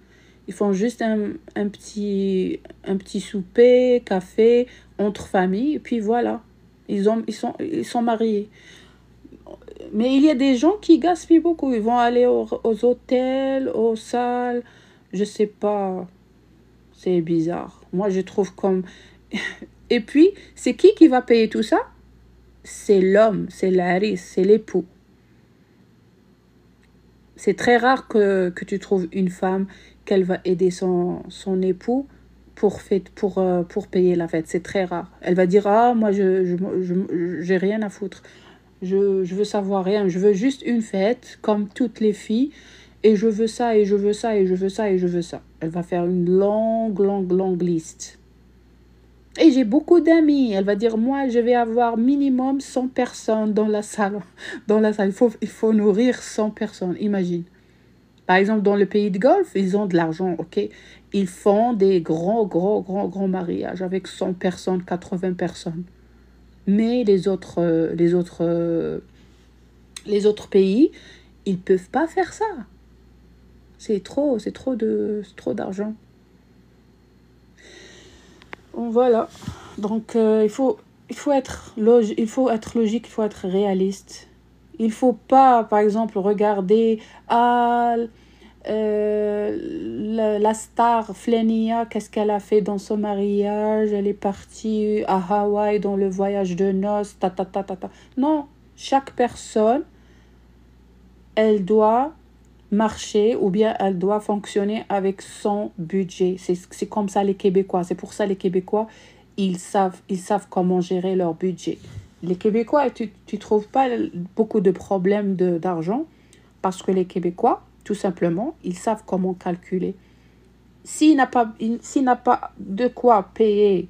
Ils font juste un petit souper, café entre familles et puis voilà. Ils sont mariés. Mais il y a des gens qui gaspillent beaucoup. Ils vont aller aux hôtels, aux salles, je sais pas. C'est bizarre. Moi, je trouve comme... Et puis, c'est qui va payer tout ça? C'est l'homme, c'est l'aris, c'est l'époux. C'est très rare que tu trouves une femme qu'elle va aider son époux pour payer la fête. C'est très rare. Elle va dire, ah, moi, j'ai rien à foutre. Je veux savoir rien. Je veux juste une fête, comme toutes les filles. Et je veux ça, et je veux ça, et je veux ça, et je veux ça. Elle va faire une longue liste. Et j'ai beaucoup d'amis. Elle va dire, moi, je vais avoir minimum 100 personnes dans la salle. Dans la salle, il faut nourrir 100 personnes, imagine. Par exemple, dans le pays de Golfe, ils ont de l'argent, ok? Ils font des grands mariages avec 100 personnes, 80 personnes. Mais les autres pays, ils peuvent pas faire ça. C'est trop d'argent. Bon, voilà. Donc, il faut être logique, il faut être réaliste. Il faut pas, par exemple, regarder la star Flenia, qu'est-ce qu'elle a fait dans son mariage, elle est partie à Hawaï dans le voyage de noces, ta. Non, chaque personne, elle doit marcher ou bien elle doit fonctionner avec son budget. C'est comme ça les Québécois. C'est pour ça les Québécois, ils savent comment gérer leur budget. Les Québécois, tu trouves pas beaucoup de problèmes d'argent parce que les Québécois, tout simplement, ils savent comment calculer. S'il n'a pas de quoi payer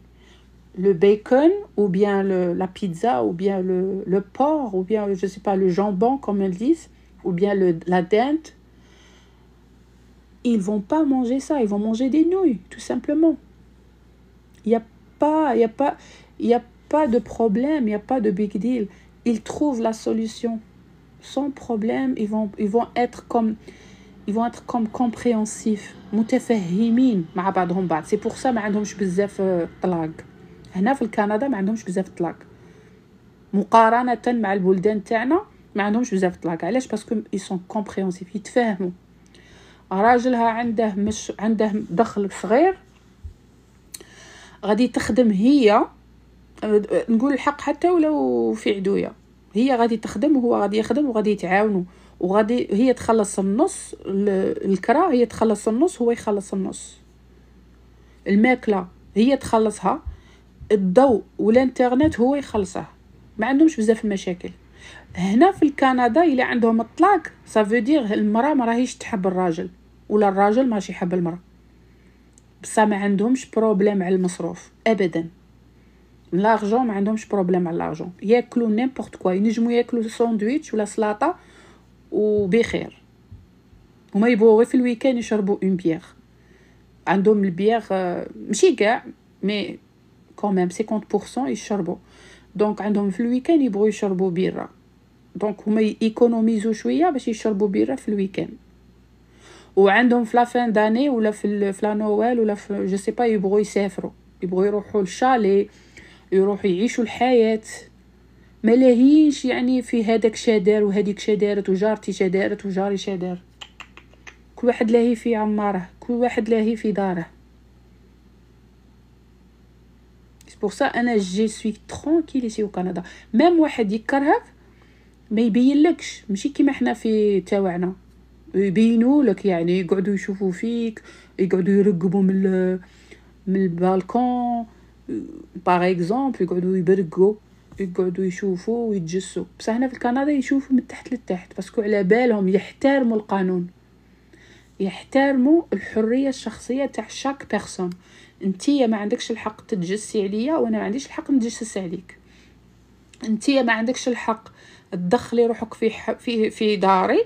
le bacon ou bien la pizza ou bien le porc ou bien, je sais pas, le jambon comme ils disent ou bien la dinde, ils vont pas manger ça, ils vont manger des nouilles, tout simplement. Il y a pas de problème, il y a pas de big deal. Ils trouvent la solution sans problème. Ils vont être comme compréhensifs, متفهمين مع بعضهم بعض. C'est pour ça ما عندهمش بزاف طلاق. هنا في الكندا ما عندهمش بزاف طلاق مقارنة مع البلدان تاعنا. ما عندهمش بزاف طلاق. علاش؟ باسكو ils sont compréhensifs، يتفاهموا. راجلها عنده دخل صغير، غادي تخدم هي، نقول الحق حتى ولو في عدوية، هي غادي تخدم وهو غادي يخدم وغادي يتعاونوا، وغادي هي تخلص النص الكرا، هي تخلص النص هو يخلص النص، الماكلة هي تخلصها، الضوء والانترنت هو يخلصه. ما عندهمش بزاف المشاكل. هنا في الكندا إلا عندهم الطلاق صافو دير المرأة ما راهيش تحب الراجل ولا الراجل ماشي يحب المرأة، بصح ما عندهمش بروبليم على المصروف ابدا. لارجون ما عندهمش بروبليم على لارجون، ياكلوا نيمبورط كوا، ينجموا ياكلوا ساندويتش ولا سلطه وبخير. هما يبغوا غير في الويكاند يشربوا اون بيير. عندهم البيير ماشي كاع مي كوميم 50% يشربوا. دونك عندهم في الويكاند يبغوا يشربوا بيره، دونك هما يكونوميزو شويه باش يشربوا بيره في الويكاند. وعندهم في لافان داني ولا في لا نوال ولا في جو سي با يبغوا يسافروا، يبغوا يروحوا للشالي، يروحوا يعيشوا الحياه. ما لاهيش يعني في هذاك شادار وهذيك شادارت وجارتي شادارت وجاري شادار. كل واحد لاهي في عماره، كل واحد لاهي في داره. C'est pour ça انا جي سوي ترانكيل ici au Canada. même واحد يكرهك ما يبينلكش، ماشي كيما احنا في تاوعنا يبينوا لك، يعني يقعدوا يشوفوا فيك، يقعدوا يرقبوا من البالكون باغ اكزومبل، يقعدوا يبرقوا، يقعدوا يشوفوا ويتجسوا. بصح هنا في الكندا يشوفوا من تحت لتحت باسكو على بالهم يحترموا القانون، يحترموا الحريه الشخصيه تاع شاك بيرسون. انتيا ما عندكش الحق تتجسي عليا وانا ما عنديش الحق نتجسس عليك. انتيا ما عندكش الحق تدخلي روحك في داري،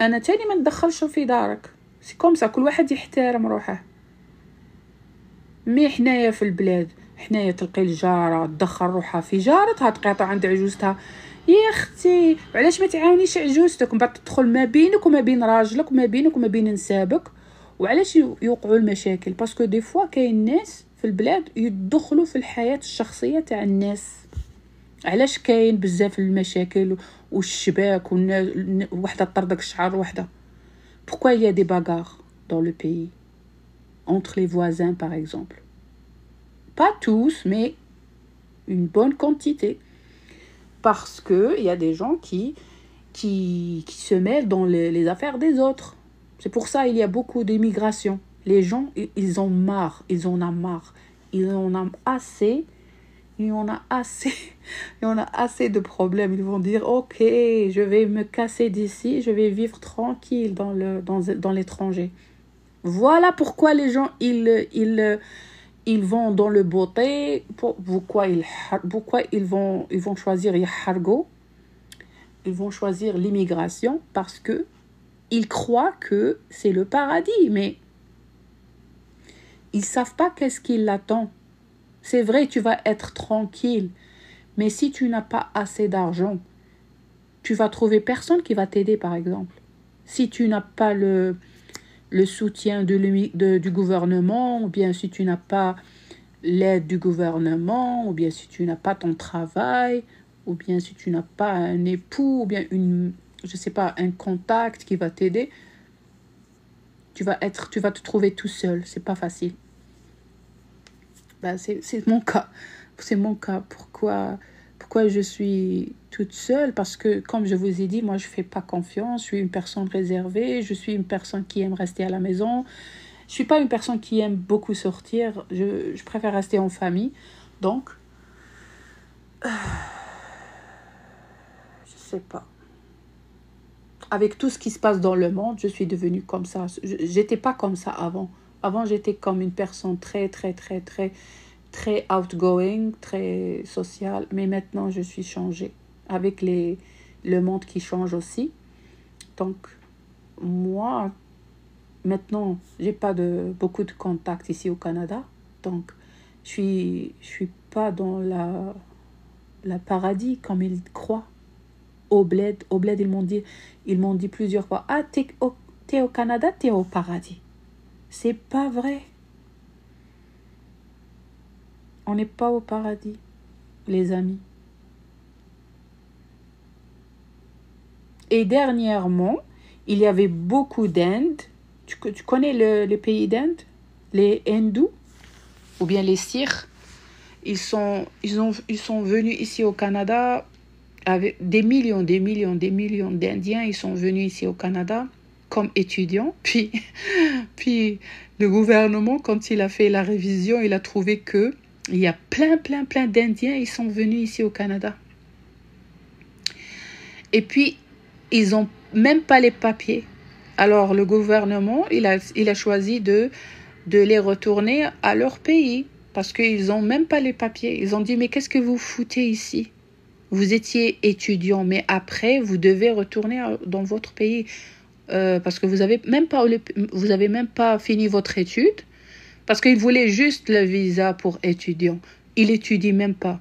انا تاني ما ندخلش في دارك. سي كوم سا، كل واحد يحترم روحه. مي حنايا في البلاد، حنايا تلقي الجاره تدخل روحها في جارتها، تقاطع عند عجوزتها. يا اختي علاش ما تعاونيش عجوزتك؟ من بعد تدخل ما بينك وما بين راجلك وما بينك وما بين نسابك. وعلاش يوقعوا المشاكل؟ باسكو دي فوا كاين ناس في البلاد يدخلوا في الحياه الشخصيه تاع الناس. علاش كاين بزاف المشاكل والشباك وحده طردك الشعر وحده؟ pourquoi il y a des bagarres dans le pays entre les voisins par exemple? Pas tous, mais une bonne quantité, parce que il y a des gens qui se mêlent dans les affaires des autres. C'est pour ça il y a beaucoup d'immigration. Les gens ils en ont marre, ils en ont assez. Il y en a assez de problèmes. Ils vont dire ok, je vais me casser d'ici, je vais vivre tranquille dans l'étranger. Voilà pourquoi les gens ils vont dans le beauté. Pourquoi ils vont choisir يحرقوا. Ils vont choisir l'immigration parce que ils croient que c'est le paradis, mais ils ne savent pas qu'est-ce qui l'attend. C'est vrai, tu vas être tranquille, mais si tu n'as pas assez d'argent, tu vas trouver personne qui va t'aider, par exemple. Si tu n'as pas le soutien du gouvernement, ou bien si tu n'as pas l'aide du gouvernement, ou bien si tu n'as pas ton travail, ou bien si tu n'as pas un époux, ou bien je sais pas, un contact qui va t'aider, tu vas te trouver tout seul. C'est pas facile. Ben, c'est mon cas. C'est mon cas. Pourquoi je suis toute seule? Parce que, comme je vous ai dit, moi, je fais pas confiance. Je suis une personne réservée. Je suis une personne qui aime rester à la maison. Je suis pas une personne qui aime beaucoup sortir. Je préfère rester en famille. Donc, je sais pas. Avec tout ce qui se passe dans le monde, je suis devenue comme ça. J'étais pas comme ça avant. Avant, j'étais comme une personne très, très, très, très, très outgoing, très sociale. Mais maintenant, je suis changée. Avec le monde qui change aussi. Donc, moi, maintenant, j'ai pas beaucoup de contacts ici au Canada. Donc, je suis pas dans la paradis comme ils croient. Au bled, ils m'ont dit plusieurs fois, ah, t'es au Canada, t'es au paradis. C'est pas vrai. On n'est pas au paradis, les amis. Et dernièrement, il y avait beaucoup d'Inde. Tu connais le pays d'Inde? Les hindous ou bien les sikhs. Ils sont venus ici au Canada avec des millions d'Indiens. Ils sont venus ici au Canada comme étudiants. Puis le gouvernement, quand il a fait la révision, il a trouvé que il y a plein d'Indiens. Ils sont venus ici au Canada. Et puis, ils n'ont même pas les papiers. Alors, le gouvernement, il a choisi de les retourner à leur pays parce qu'ils n'ont même pas les papiers. Ils ont dit, mais qu'est-ce que vous foutez ici? Vous étiez étudiant, mais après, vous devez retourner dans votre pays parce que vous avez même pas fini votre étude parce qu'ils voulaient juste le visa pour étudiant. Ils n'étudient même pas.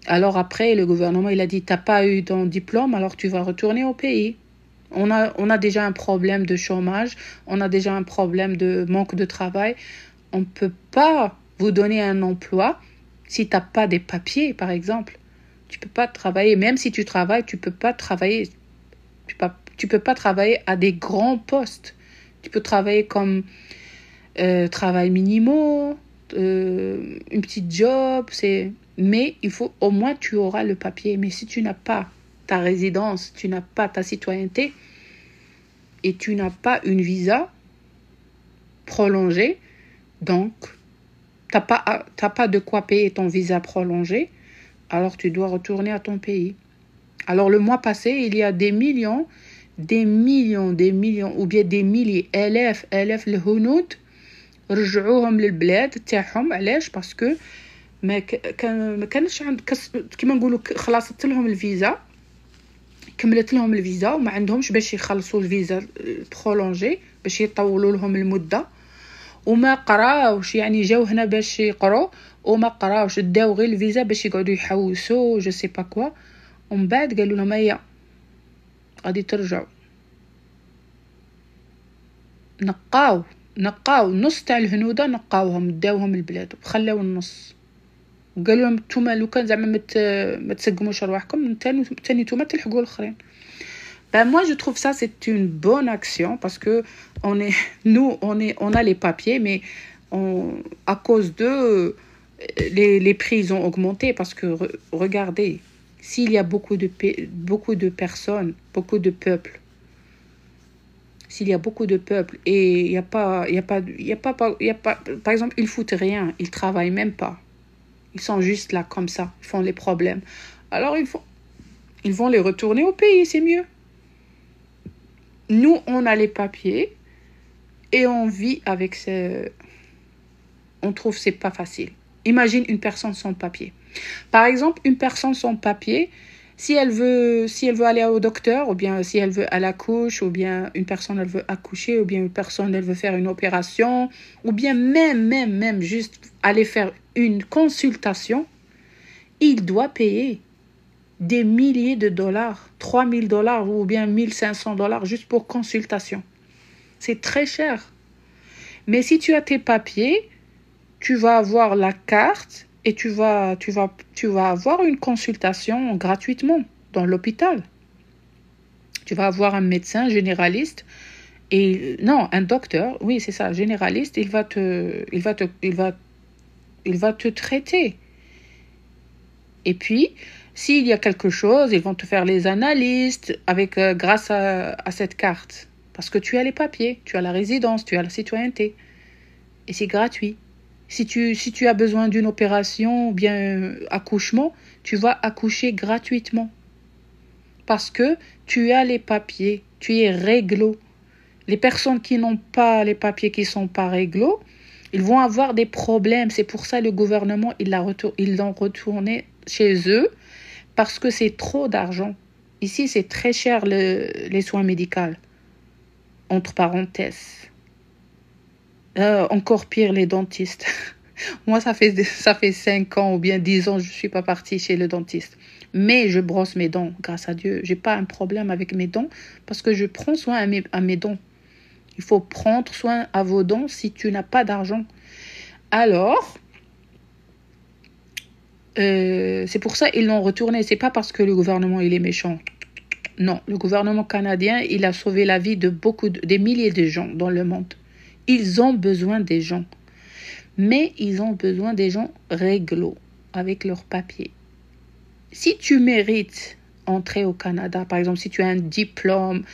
Alors après, le gouvernement, il a dit, t'as pas eu ton diplôme, alors tu vas retourner au pays. On a déjà un problème de chômage, on a déjà un problème de manque de travail. On ne peut pas vous donner un emploi si t'as pas des papiers, par exemple. Tu peux pas travailler, même si tu travailles, tu peux pas travailler. Tu peux pas travailler à des grands postes. Tu peux travailler comme travail minimaux, une petite job, mais il faut au moins tu auras le papier. Mais si tu n'as pas ta résidence, tu n'as pas ta citoyenneté et tu n'as pas une visa prolongée, donc t'as pas de quoi payer ton visa prolongé, alors tu dois retourner à ton pays. Alors le mois passé, il y a des millions, ou bien des milliers, آلاف الهنود رجعوهم للبلاد تاعهم. علاش؟ باسكو ما كانش عند كيما نقولوا خلصت لهم الفيزا، كملت لهم الفيزا وما عندهمش باش يخلصوا الفيزا برولونجي باش يطولوا لهم المده، وما قراوش يعني جاو هنا باش يقروا وما قراوش، داو غير الفيزا باش يقعدوا يحوسوا جو سي با كوا، ومن بعد قالوا لهم هيا غادي ترجعوا. نقاو نص تاع الهنوده، نقاوهم داوهم البلاد وخلاو النص، وقالوا لهم نتوما لو كان زعما ما تسقموش رواحكم تاني نتوما تلحقوا الاخرين. Ben moi je trouve ça c'est une bonne action parce que on a les papiers, mais à cause d'eux les prix ils ont augmenté parce que regardez, s'il y a beaucoup de personnes, beaucoup de peuples, s'il y a beaucoup de peuples et il y a pas par exemple ils foutent rien, ils travaillent même pas, ils sont juste là comme ça, ils font les problèmes, alors ils vont les retourner au pays, c'est mieux. Nous on a les papiers et on vit avec on trouve que c'est pas facile. Imagine une personne sans papier. Par exemple, une personne sans papier, Si elle veut aller au docteur, ou bien si elle veut à la couche, ou bien une personne elle veut accoucher, ou bien une personne elle veut faire une opération, ou bien même juste aller faire une consultation, il doit payer des milliers de dollars, 3 000 $ ou bien 1 500 $ juste pour consultation. C'est très cher. Mais si tu as tes papiers, tu vas avoir la carte et tu vas avoir une consultation gratuitement dans l'hôpital. Tu vas avoir un médecin généraliste et non, un docteur, oui, c'est ça, généraliste, il va te traiter. Et puis, s'il y a quelque chose, ils vont te faire les analyses avec grâce à cette carte parce que tu as les papiers, tu as la résidence, tu as la citoyenneté et c'est gratuit. Si tu as besoin d'une opération ou bien accouchement, tu vas accoucher gratuitement. Parce que tu as les papiers, tu es réglo. Les personnes qui n'ont pas les papiers, qui ne sont pas réglo, ils vont avoir des problèmes. C'est pour ça que le gouvernement, ils l'ont retourné chez eux parce que c'est trop d'argent. Ici, c'est très cher les soins médicaux. Entre parenthèses. Encore pire, les dentistes. Moi, ça fait 5 ans ou bien 10 ans, je ne suis pas partie chez le dentiste. Mais je brosse mes dents, grâce à Dieu. Je n'ai pas un problème avec mes dents parce que je prends soin à mes dents. Il faut prendre soin à vos dents si tu n'as pas d'argent. Alors, c'est pour ça qu'ils l'ont retourné. C'est pas parce que le gouvernement il est méchant. Non, le gouvernement canadien, il a sauvé la vie de des milliers de gens dans le monde. Ils ont besoin des gens. Mais ils ont besoin des gens réglo, avec leurs papiers. Si tu mérites entrer au Canada, par exemple, si tu as un diplôme,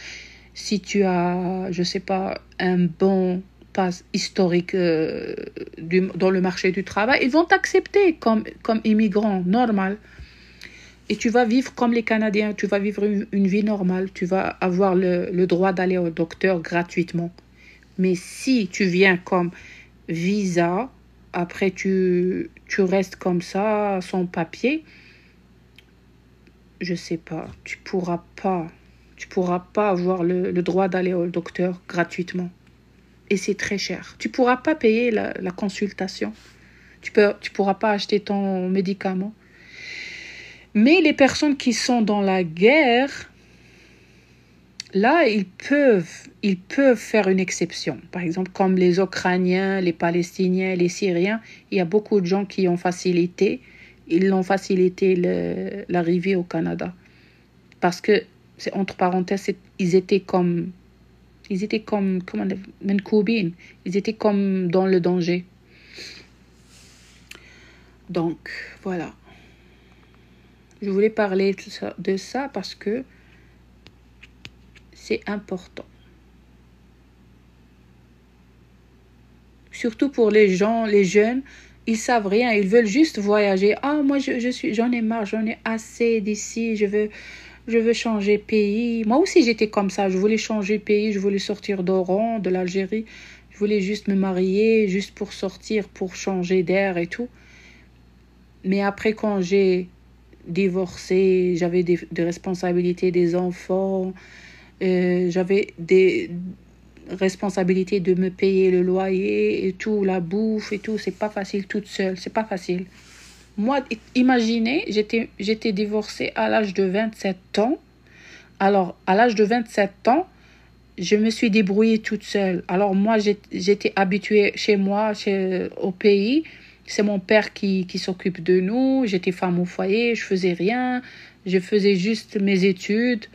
si tu as, je sais pas, un bon passe historique dans le marché du travail, ils vont t'accepter comme immigrant normal. Et tu vas vivre comme les Canadiens, tu vas vivre une vie normale, tu vas avoir le droit d'aller au docteur gratuitement. Mais si tu viens comme visa, après tu restes comme ça, sans papier, je sais pas, tu pourras pas avoir le droit d'aller au docteur gratuitement. Et c'est très cher. Tu pourras pas payer la consultation. Tu pourras pas acheter ton médicament. Mais les personnes qui sont dans la guerre, là, ils peuvent faire une exception. Par exemple, comme les Ukrainiens, les Palestiniens, les Syriens, il y a beaucoup de gens qui ont facilité. Ils ont facilité l'arrivée au Canada. Parce que, c'est entre parenthèses, ils étaient comme comment ils étaient comme dans le danger. Donc, voilà. Je voulais parler de ça parce que c'est important. Surtout pour les gens, les jeunes, ils savent rien, ils veulent juste voyager. Ah, moi, j'en ai marre, j'en ai assez d'ici, je veux changer pays. Moi aussi, j'étais comme ça, je voulais changer pays, je voulais sortir d'Oran, de l'Algérie. Je voulais juste me marier, juste pour sortir, pour changer d'air et tout. Mais après, quand j'ai divorcé, j'avais des responsabilités des enfants, j'avais des responsabilités de me payer le loyer et tout, la bouffe et tout. C'est pas facile toute seule, c'est pas facile. Moi, imaginez, j'étais divorcée à l'âge de 27 ans. Alors, à l'âge de 27 ans, je me suis débrouillée toute seule. Alors, moi, j'étais habituée chez moi, au pays. C'est mon père qui s'occupe de nous. J'étais femme au foyer, je faisais rien. Je faisais juste mes études.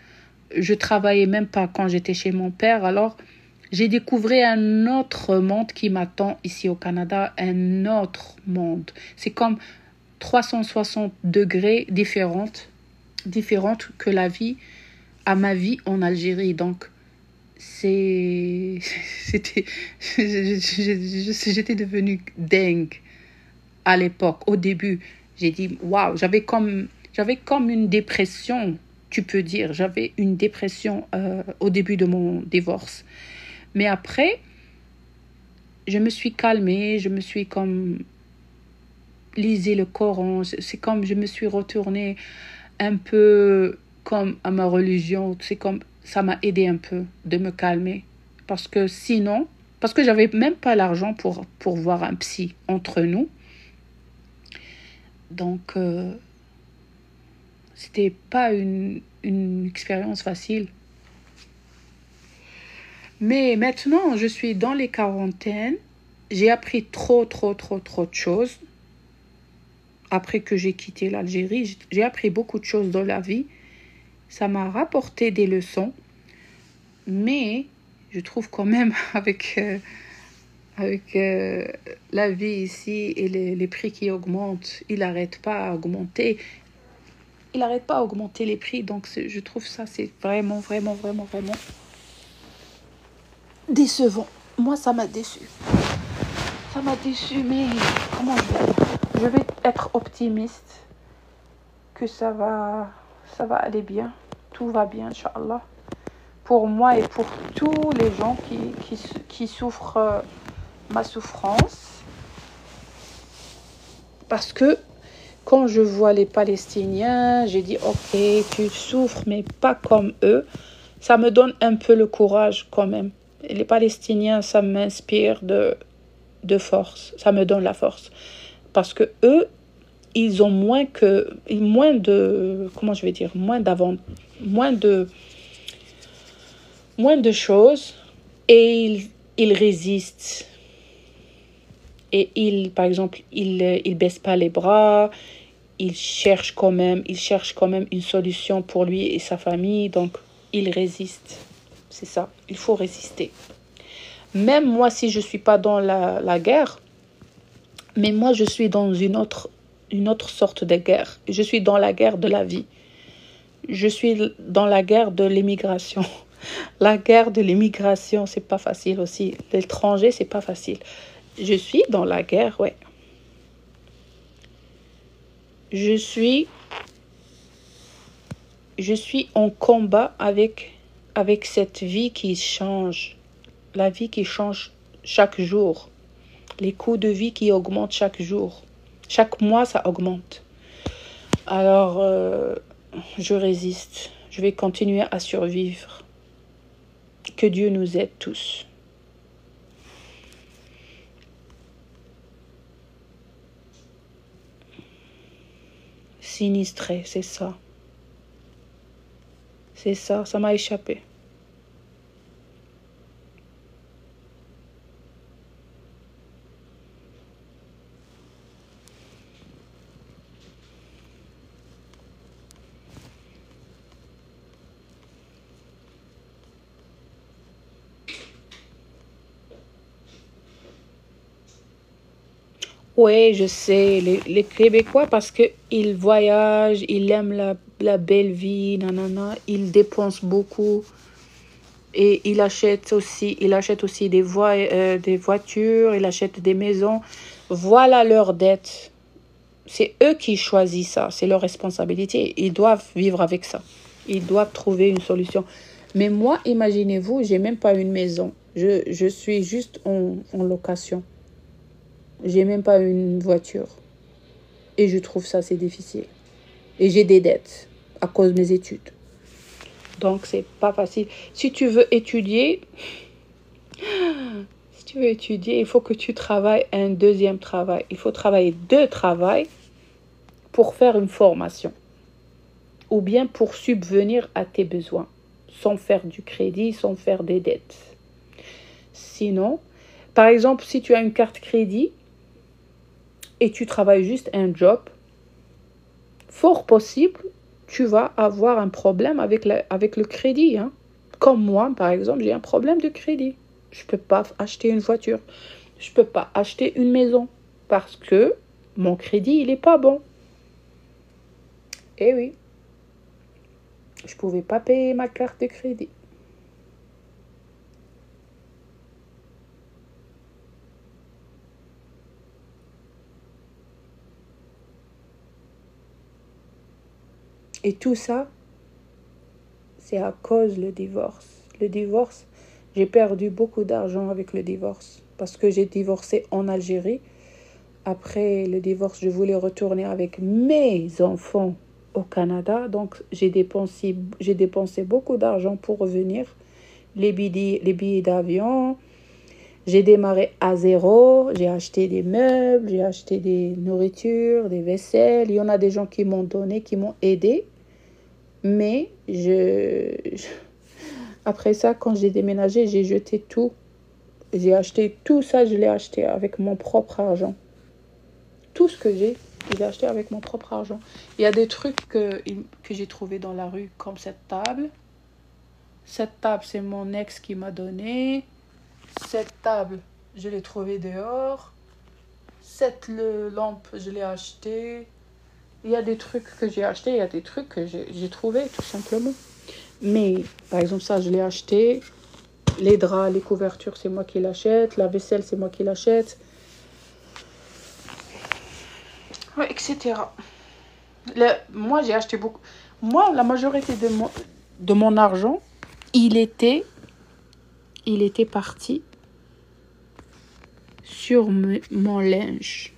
Je travaillais même pas quand j'étais chez mon père. Alors, j'ai découvert un autre monde qui m'attend ici au Canada. Un autre monde. C'est comme 360 degrés différentes que la vie, à ma vie en Algérie. Donc, j'étais devenue dingue à l'époque. Au début, j'ai dit waouh, j'avais comme une dépression, tu peux dire. J'avais une dépression au début de mon divorce. Mais après, je me suis calmée, je me suis comme lisé le Coran. C'est comme je me suis retournée un peu comme à ma religion. C'est comme ça m'a aidé un peu de me calmer. Parce que sinon, parce que j'avais même pas l'argent pour voir un psy entre nous. Donc, c'était pas une expérience facile. Mais maintenant, je suis dans les quarantaines. J'ai appris trop de choses. Après que j'ai quitté l'Algérie, j'ai appris beaucoup de choses dans la vie. Ça m'a rapporté des leçons. Mais je trouve quand même avec la vie ici et les prix qui augmentent, il n'arrête pas à augmenter. Il n'arrête pas à augmenter les prix. Donc je trouve ça, c'est vraiment décevant. Moi, ça m'a déçu. Ça m'a déçu, mais comment je vais dire? Je vais être optimiste que ça va aller bien. Tout va bien, Inch'Allah. Pour moi et pour tous les gens qui souffrent ma souffrance. Parce que quand je vois les Palestiniens, j'ai dit ok, tu souffres, mais pas comme eux. Ça me donne un peu le courage quand même. Les Palestiniens, ça m'inspire de force. Ça me donne la force. Parce que eux, ils ont moins de, comment je vais dire, moins de choses et ils résistent. Et par exemple, il baisse pas les bras, il cherche quand même une solution pour lui et sa famille, donc il résiste. C'est ça, il faut résister. Même moi, si je suis pas dans la guerre, mais moi, je suis dans une autre sorte de guerre. Je suis dans la guerre de la vie. Je suis dans la guerre de l'immigration. La guerre de l'immigration, c'est pas facile aussi. L'étranger, c'est pas facile. Je suis dans la guerre, ouais. Je suis en combat avec cette vie qui change. La vie qui change chaque jour. Les coûts de vie qui augmentent chaque jour. Chaque mois, ça augmente. Alors, je résiste. Je vais continuer à survivre. Que Dieu nous aide tous. Sinistré, c'est ça. C'est ça, ça m'a échappé. Oui, je sais, les Québécois, parce qu'ils voyagent, ils aiment la belle vie, nanana, ils dépensent beaucoup et ils achètent aussi des voitures, ils achètent des maisons. Voilà leur dette. C'est eux qui choisissent ça, c'est leur responsabilité. Ils doivent vivre avec ça. Ils doivent trouver une solution. Mais moi, imaginez-vous, j'ai même pas une maison. Je suis juste en location. J'ai même pas une voiture. Et je trouve ça, c'est difficile. Et j'ai des dettes à cause de mes études. Donc, c'est pas facile. Si tu veux étudier, il faut que tu travailles un deuxième travail. Il faut travailler 2 travails pour faire une formation. Ou bien pour subvenir à tes besoins. Sans faire du crédit, sans faire des dettes. Sinon, par exemple, si tu as une carte crédit et tu travailles juste un job, fort possible, tu vas avoir un problème avec le crédit. Hein. Comme moi, par exemple, j'ai un problème de crédit. Je ne peux pas acheter une voiture. Je ne peux pas acheter une maison. Parce que mon crédit, il n'est pas bon. Eh oui. Je ne pouvais pas payer ma carte de crédit. Et tout ça, c'est à cause du divorce. Le divorce, j'ai perdu beaucoup d'argent avec le divorce. Parce que j'ai divorcé en Algérie. Après le divorce, je voulais retourner avec mes enfants au Canada. Donc, j'ai dépensé beaucoup d'argent pour revenir. Les billets d'avion. J'ai démarré à zéro. J'ai acheté des meubles, j'ai acheté des nourritures, des vaisselles. Il y en a des gens qui m'ont donné, qui m'ont aidé. Mais après ça, quand j'ai déménagé, j'ai jeté tout. J'ai acheté tout ça, je l'ai acheté avec mon propre argent. Tout ce que j'ai, je l'ai acheté avec mon propre argent. Il y a des trucs que j'ai trouvés dans la rue, comme cette table. Cette table, c'est mon ex qui m'a donné. Cette table, je l'ai trouvée dehors. Cette lampe, je l'ai achetée. Il y a des trucs que j'ai achetés, il y a des trucs que j'ai trouvés, tout simplement. Mais, par exemple, ça, je l'ai acheté. Les draps, les couvertures, c'est moi qui l'achète. La vaisselle, c'est moi qui l'achète. Ouais, etc. Moi, j'ai acheté beaucoup. Moi, la majorité de mon argent, il était parti sur mon linge,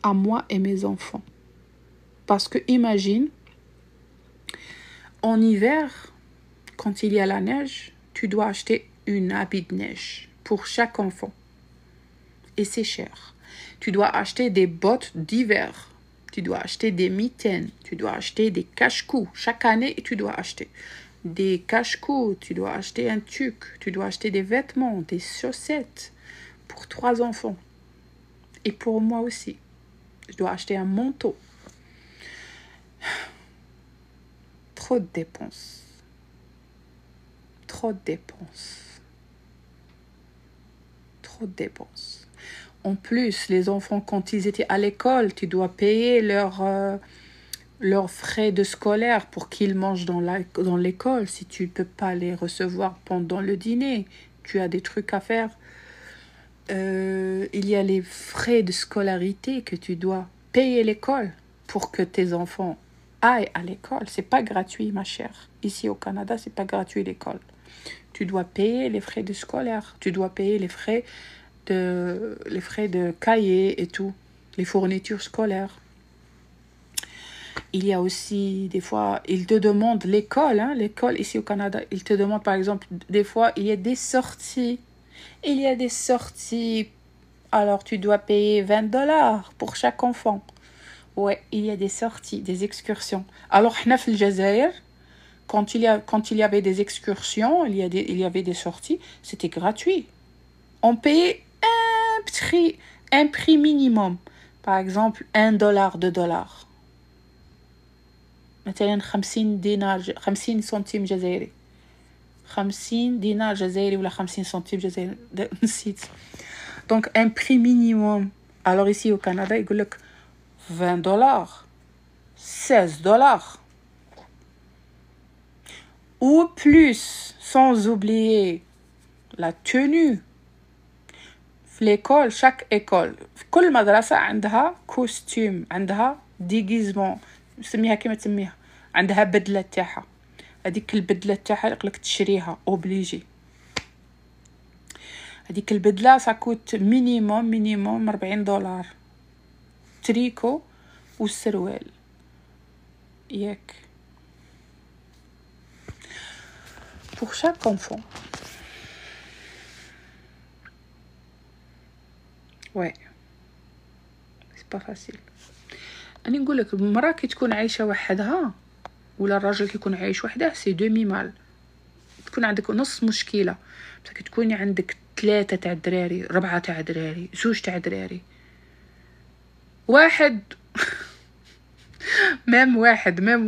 à moi et mes enfants. Parce que imagine, en hiver, quand il y a la neige, tu dois acheter une habit de neige pour chaque enfant. Et c'est cher. Tu dois acheter des bottes d'hiver. Tu dois acheter des mitaines. Tu dois acheter des cache-cou. Chaque année, tu dois acheter des cache-cou. Tu dois acheter un tuc. Tu dois acheter des vêtements, des chaussettes pour 3 enfants. Et pour moi aussi. Je dois acheter un manteau. Trop de dépenses. Trop de dépenses. Trop de dépenses. En plus, les enfants, quand ils étaient à l'école, tu dois payer leurs frais de scolaire pour qu'ils mangent dans l'école. Si tu ne peux pas les recevoir pendant le dîner, tu as des trucs à faire. Il y a les frais de scolarité que tu dois payer l'école pour que tes enfants aillent à l'école. C'est pas gratuit, ma chère. Ici au Canada, c'est pas gratuit l'école. Tu dois payer les frais de scolaire. Tu dois payer les frais de cahiers et tout, les fournitures scolaires. Il y a aussi des fois, ils te demandent l'école ici au Canada, ils te demandent par exemple, des fois il y a des sorties. Alors tu dois payer $20 pour chaque enfant. Ouais, il y a des sorties, des excursions. Alors, nous, في الجزائر, quand il y avait des excursions, il y avait des sorties, c'était gratuit. On payait un prix minimum. Par exemple, $1, $2. مثلا 50 دينار 50 سنتيم جزائري 50 دينار جزائري ولا 50 سنتيم جزائري نسيت. Donc un prix minimum. Alors ici au Canada, يقول لك $20, $16. Ou plus, sans oublier la tenue. في l'école, chaque école, كل مدرسة عندها كوستيم، عندها ديغيزمون، سميها كيما تسميها، عندها بدلة تاعها. هذيك البدلة تاعها يقولك تشريها اوبليجي. هذيك البدلة ساكوت مينيموم $40. تريكو والسروال ياك. Pour chaque enfant. Ouais. C'est pas facile. أنا نقول لك المرأة كي تكون عايشة وحدها ولا الراجل كي يكون عايش وحده سي دومي مال. تكون عندك نص مشكلة. بس كي تكوني عندك 3 تاع الدراري، 4 تاع الدراري، 2 تاع الدراري، واحد ميم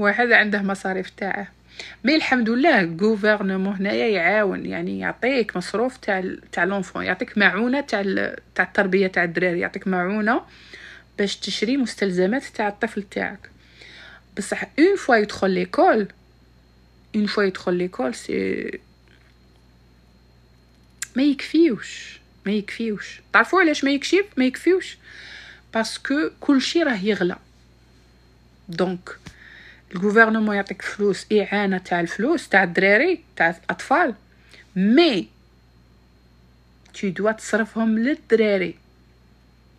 واحد عنده مصاريف تاعه. مي الحمد لله غوفرنمون هنايا يعاون، يعني يعطيك مصروف تاع لونفون، يعطيك معونه تاع التربيه تاع الدراري، يعطيك معونه باش تشري مستلزمات تاع الطفل تاعك. بصح اون فوا يدخل ليكول سي ما يكفيوش. تعرفوا علاش ما يكفيوش؟ باسكو كلشي راه يغلى. دونك الغوفرنمون يعطيك فلوس، اعانه تاع الفلوس تاع الدراري تاع الاطفال، مي tu dois تصرفهم للدراري،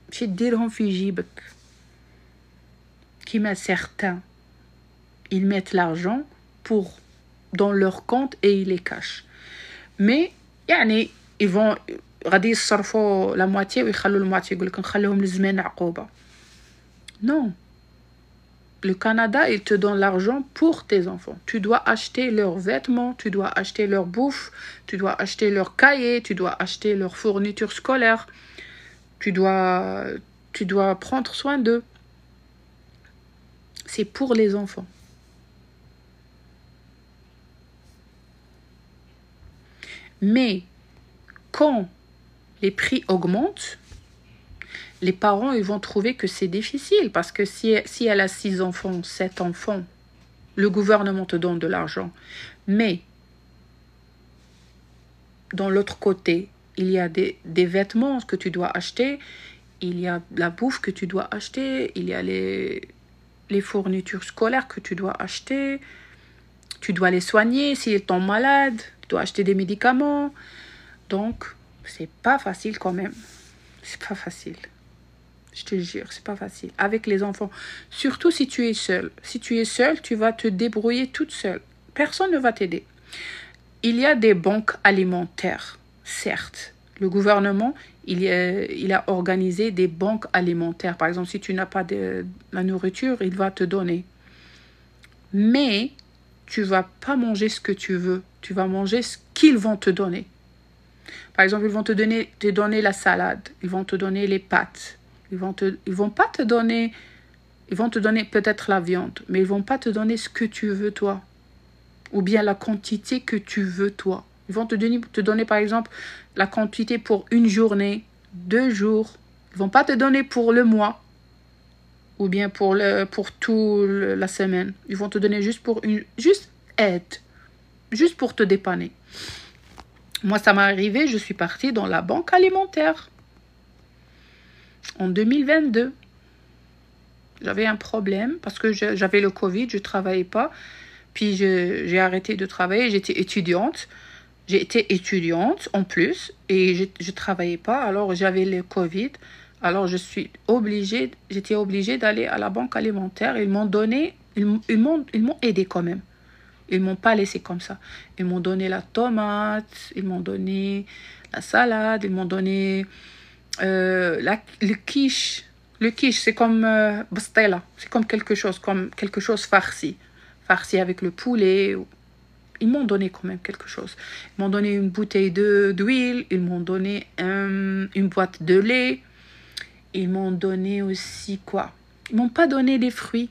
ماشي ديرهم في جيبك كيما سيغتان. ils mettent l'argent dans leur compte et ils les cachent. Mais يعني ils vont غادي يصرفوا la moitié ويخلوا الموitié يقول لك نخليهم للزمان عقوبة. Non. Le Canada, il te donne l'argent pour tes enfants. Tu dois acheter leurs vêtements, tu dois acheter leur bouffe, tu dois acheter leurs cahiers, tu dois acheter leurs fournitures scolaires. Tu dois prendre soin d'eux. C'est pour les enfants. Mais quand les prix augmentent, les parents ils vont trouver que c'est difficile parce que si elle a 6 enfants, 7 enfants, le gouvernement te donne de l'argent. Mais dans l'autre côté, il y a des vêtements que tu dois acheter, il y a la bouffe que tu dois acheter, il y a les fournitures scolaires que tu dois acheter, tu dois les soigner s'ils tombent malades, tu dois acheter des médicaments. Donc, c'est pas facile quand même. C'est pas facile. Je te jure, c'est pas facile. Avec les enfants. Surtout si tu es seule. Si tu es seule, tu vas te débrouiller toute seule. Personne ne va t'aider. Il y a des banques alimentaires, certes. Le gouvernement, il a organisé des banques alimentaires. Par exemple, si tu n'as pas de la nourriture, il va te donner. Mais tu vas pas manger ce que tu veux. Tu vas manger ce qu'ils vont te donner. Par exemple, ils vont te donner la salade. Ils vont te donner les pâtes. Ils vont te donner peut-être la viande, mais ils vont pas te donner ce que tu veux toi, ou bien la quantité que tu veux toi. Ils vont te donner par exemple la quantité pour une journée, 2 jours. Ils vont pas te donner pour le mois, ou bien pour toute la semaine. Ils vont te donner juste aide, juste pour te dépanner. Moi, ça m'est arrivé, je suis partie dans la banque alimentaire. En 2022, j'avais un problème parce que j'avais le Covid, je ne travaillais pas. Puis j'ai arrêté de travailler, j'étais étudiante. J'ai été étudiante en plus et je ne travaillais pas. Alors j'avais le Covid. Alors j'étais obligée d'aller à la banque alimentaire. Ils m'ont aidé quand même. Ils ne m'ont pas laissé comme ça. Ils m'ont donné la tomate, ils m'ont donné la salade, ils m'ont donné... le quiche, c'est comme bastela, c'est comme quelque chose farci avec le poulet. Ils m'ont donné quand même quelque chose. Ils m'ont donné une bouteille d'huile, ils m'ont donné une boîte de lait, ils m'ont donné aussi quoi? Ils m'ont pas donné des fruits.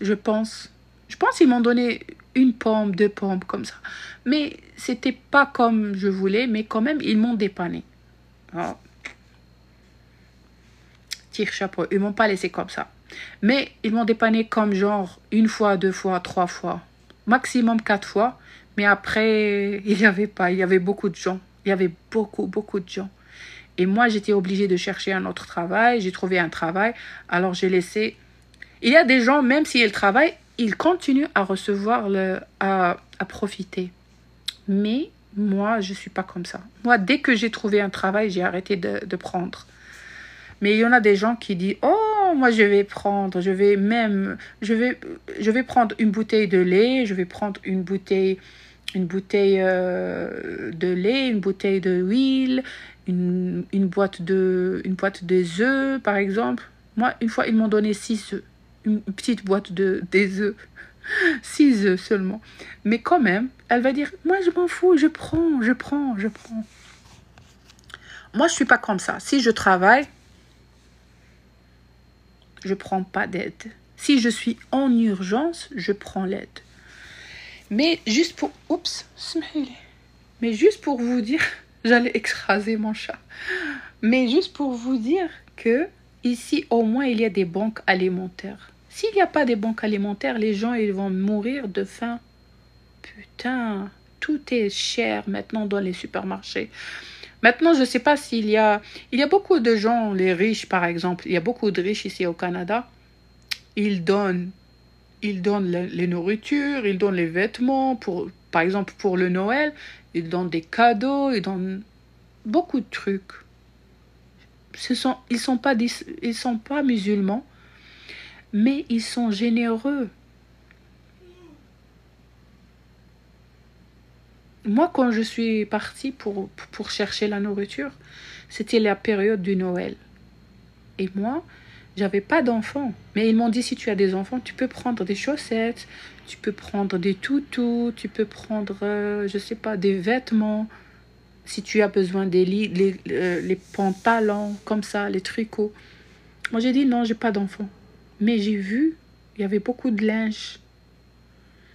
Je pense qu'ils m'ont donné une pomme, 2 pommes, comme ça. Mais c'était pas comme je voulais, mais quand même, ils m'ont dépanné. Oh. Tire chapeau, ils m'ont pas laissé comme ça. Mais ils m'ont dépanné comme genre 1 fois, 2 fois, 3 fois. Maximum 4 fois. Mais après, il y avait beaucoup de gens. Il y avait beaucoup de gens. Et moi, j'étais obligée de chercher un autre travail. J'ai trouvé un travail. Alors, j'ai laissé... Il y a des gens, même s'ils travaillent, ils continuent à recevoir, à profiter. Mais moi, je ne suis pas comme ça. Moi, dès que j'ai trouvé un travail, j'ai arrêté de prendre. Mais il y en a des gens qui disent « Oh, moi, je vais prendre une bouteille de lait, je vais prendre une bouteille de lait, une bouteille d'huile, une boîte des œufs, par exemple. » Moi, une fois, ils m'ont donné 6 œufs. Une petite boîte des œufs. 6 œufs seulement. Mais quand même, elle va dire, moi je m'en fous, je prends. Moi, je suis pas comme ça. Si je travaille, je prends pas d'aide. Si je suis en urgence, je prends l'aide. Mais juste pour... Oups, mais juste pour vous dire... J'allais écraser mon chat. Mais juste pour vous dire que ici, au moins, il y a des banques alimentaires. S'il n'y a pas des banques alimentaires, les gens, ils vont mourir de faim. Putain, tout est cher maintenant dans les supermarchés. Maintenant, je ne sais pas s'il y a... Il y a beaucoup de gens, les riches par exemple, il y a beaucoup de riches ici au Canada. Ils donnent les nourritures, ils donnent les vêtements, par exemple pour le Noël, ils donnent des cadeaux, ils donnent beaucoup de trucs. Ils sont pas musulmans. mais ils sont généreux. Moi, quand je suis partie pour chercher la nourriture, c'était la période du Noël. Et moi, j'avais pas d'enfants. Mais ils m'ont dit, si tu as des enfants, tu peux prendre des chaussettes, tu peux prendre des toutous, tu peux prendre, je sais pas, des vêtements. Si tu as besoin des les pantalons, comme ça, les tricots. Moi, j'ai dit, non, j'ai pas d'enfants. Mais j'ai vu, il y avait beaucoup de linge.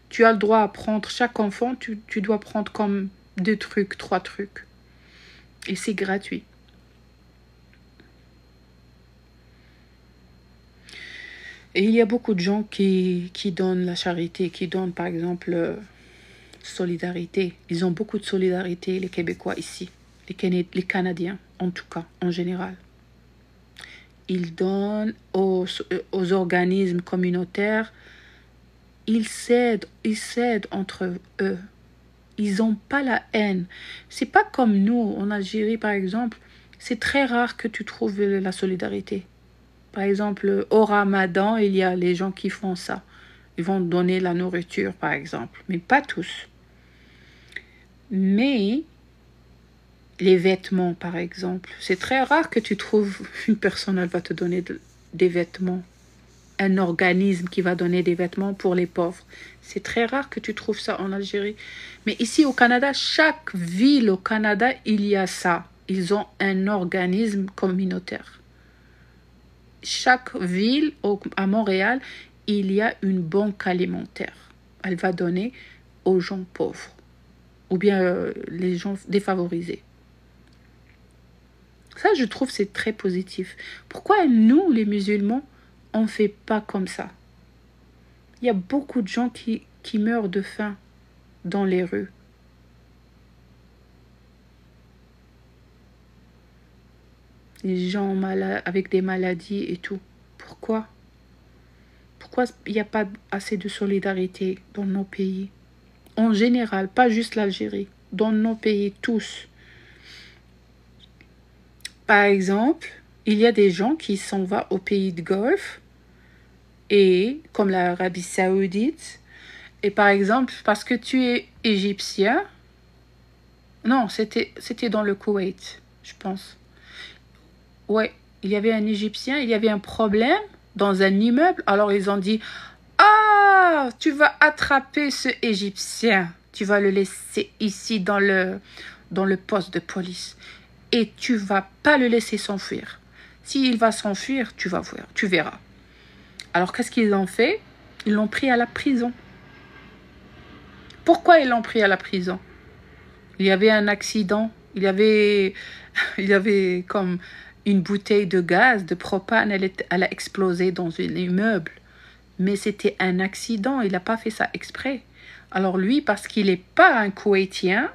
Tu as le droit à prendre, chaque enfant, tu dois prendre comme 2 trucs, 3 trucs. Et c'est gratuit. Et il y a beaucoup de gens qui donnent la charité, qui donnent par exemple solidarité. Ils ont beaucoup de solidarité, les Québécois ici, les Canadiens en tout cas, en général. Ils donnent aux organismes communautaires, ils s'aident entre eux. Ils n'ont pas la haine. C'est pas comme nous, en Algérie par exemple, c'est très rare que tu trouves la solidarité. Par exemple, au Ramadan, il y a les gens qui font ça. Ils vont donner la nourriture, par exemple, mais pas tous. Mais les vêtements, par exemple, c'est très rare que tu trouves une personne, elle va te donner des vêtements. Un organisme qui va donner des vêtements pour les pauvres. C'est très rare que tu trouves ça en Algérie. Mais ici au Canada, chaque ville au Canada, il y a ça. Ils ont un organisme communautaire. Chaque ville à Montréal, il y a une banque alimentaire. Elle va donner aux gens pauvres ou bien les gens défavorisés. Ça, je trouve, c'est très positif. Pourquoi nous, les musulmans, on ne fait pas comme ça? Il y a beaucoup de gens qui meurent de faim dans les rues. Les gens malades, avec des maladies et tout. Pourquoi? Pourquoi il n'y a pas assez de solidarité dans nos pays? En général, pas juste l'Algérie. Dans nos pays, tous. Par exemple, il y a des gens qui s'en vont au pays de Golfe, et comme l'Arabie Saoudite. Et par exemple, parce que tu es égyptien, non, c'était dans le Koweït, je pense. Ouais, il y avait un Égyptien, il y avait un problème dans un immeuble. Alors ils ont dit, ah, tu vas attraper ce Égyptien, tu vas le laisser ici dans le poste de police et tu vas pas le laisser s'enfuir. S'il va s'enfuir, tu verras. Alors qu'est-ce qu'ils ont fait? Ils l'ont pris à la prison. Pourquoi ils l'ont pris à la prison? Il y avait un accident, il y avait comme une bouteille de gaz, de propane, elle a explosé dans un immeuble. Mais c'était un accident, il n'a pas fait ça exprès. Alors lui, parce qu'il n'est pas un Koweïtien,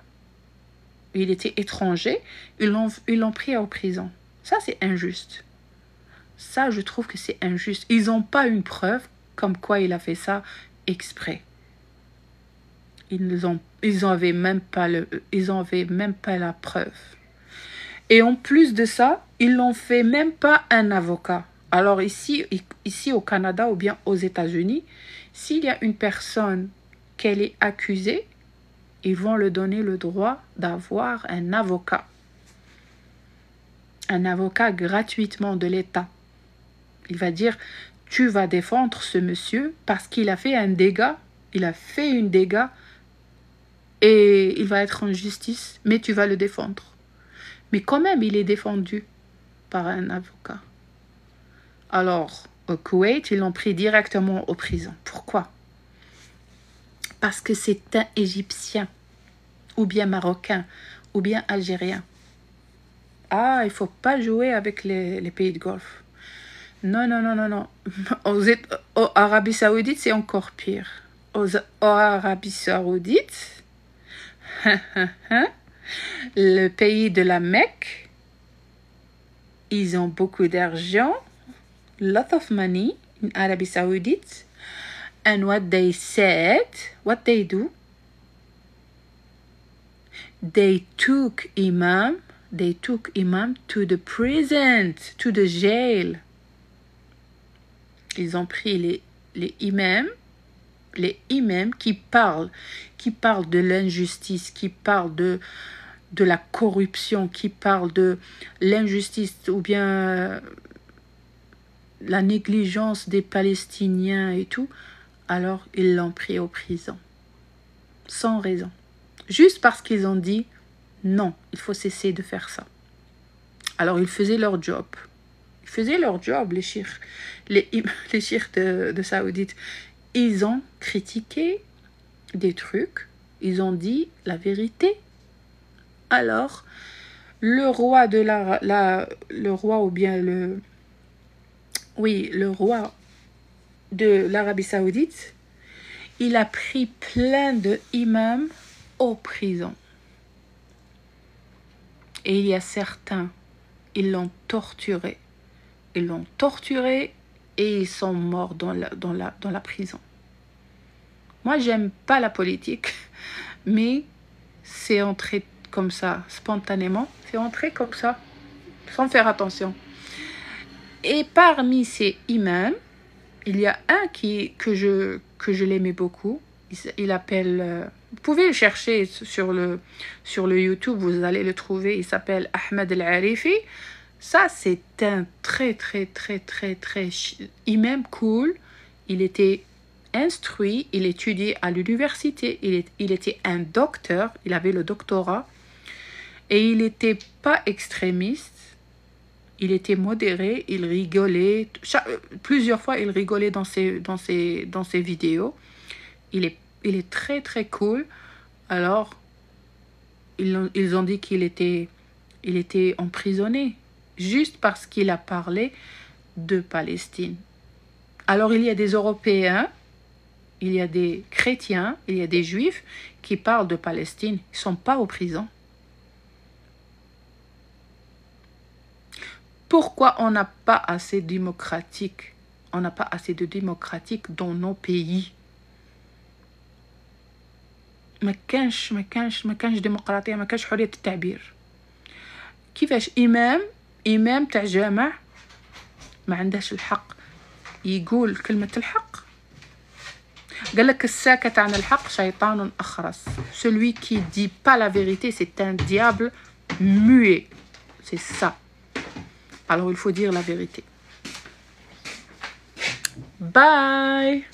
il était étranger, ils l'ont pris en prison. Ça, c'est injuste. Ça, je trouve que c'est injuste. Ils n'ont pas une preuve comme quoi il a fait ça exprès. Ils avaient même pas la preuve. Et en plus de ça, ils n'ont fait même pas un avocat. Alors ici au Canada ou bien aux États-Unis, s'il y a une personne qu'elle est accusée, ils vont lui donner le droit d'avoir un avocat. Un avocat gratuitement de l'État. Il va dire, tu vas défendre ce monsieur parce qu'il a fait un dégât, il a fait une dégât et il va être en justice, mais tu vas le défendre. Mais quand même, il est défendu par un avocat. Alors, au Koweït, ils l'ont pris directement aux prisons. Pourquoi? Parce que c'est un Égyptien, ou bien Marocain, ou bien Algérien. Ah, il ne faut pas jouer avec les pays de Golfe. Non, non, non, non, non. Aux Arabie Saoudite, c'est encore pire. Aux Arabie Saoudite, le pays de la Mecque, ils ont beaucoup d'argent, lot of money in Arabie Saoudite, and what they do, they took Imam to the prison, to the jail. ils ont pris les imams qui parlent de l'injustice, qui parlent de la corruption, qui parlent de l'injustice ou bien la négligence des Palestiniens et tout, alors ils l'ont pris en prison. Sans raison. Juste parce qu'ils ont dit non, il faut cesser de faire ça. Alors ils faisaient leur job. Ils faisaient leur job, les chiites. Les chiites de Saoudite. Ils ont critiqué des trucs. Ils ont dit la vérité. Alors, le roi de l'Arabie Saoudite, il a pris plein de imams aux prisons. Et il y a certains, ils l'ont torturé. Ils l'ont torturé et ils sont morts dans la prison. Moi, j'aime pas la politique, mais c'est entré comme ça, spontanément. C'est entré comme ça, sans faire attention. Et parmi ces imams, il y a un que je l'aimais beaucoup. Il appelle... vous pouvez le chercher sur le YouTube, vous allez le trouver. Il s'appelle Ahmed El-Arifi. Ça, c'est un très imam cool. Il était instruit, il étudiait à l'université, il était un docteur, il avait le doctorat. Et il n'était pas extrémiste. Il était modéré, il rigolait. Plusieurs fois, il rigolait dans ses vidéos. Il est très cool. Alors, ils ont dit qu'il était emprisonné juste parce qu'il a parlé de Palestine. Alors, il y a des Européens, il y a des chrétiens, il y a des juifs qui parlent de Palestine. Ils ne sont pas en prison. Pourquoi on n'a pas assez démocratique? On n'a pas assez de démocratique dans nos pays. ما كانش ديمقراطية، ما كانش حرية التعبير. كيفاش إمام تاع جامع ما عندهش الحق يقول كلمة الحق؟ قال لك الساكت عن الحق شيطان أخرس. Celui qui dit pas la vérité, c'est un diable muet. C'est ça. Alors, il faut dire la vérité. Bye!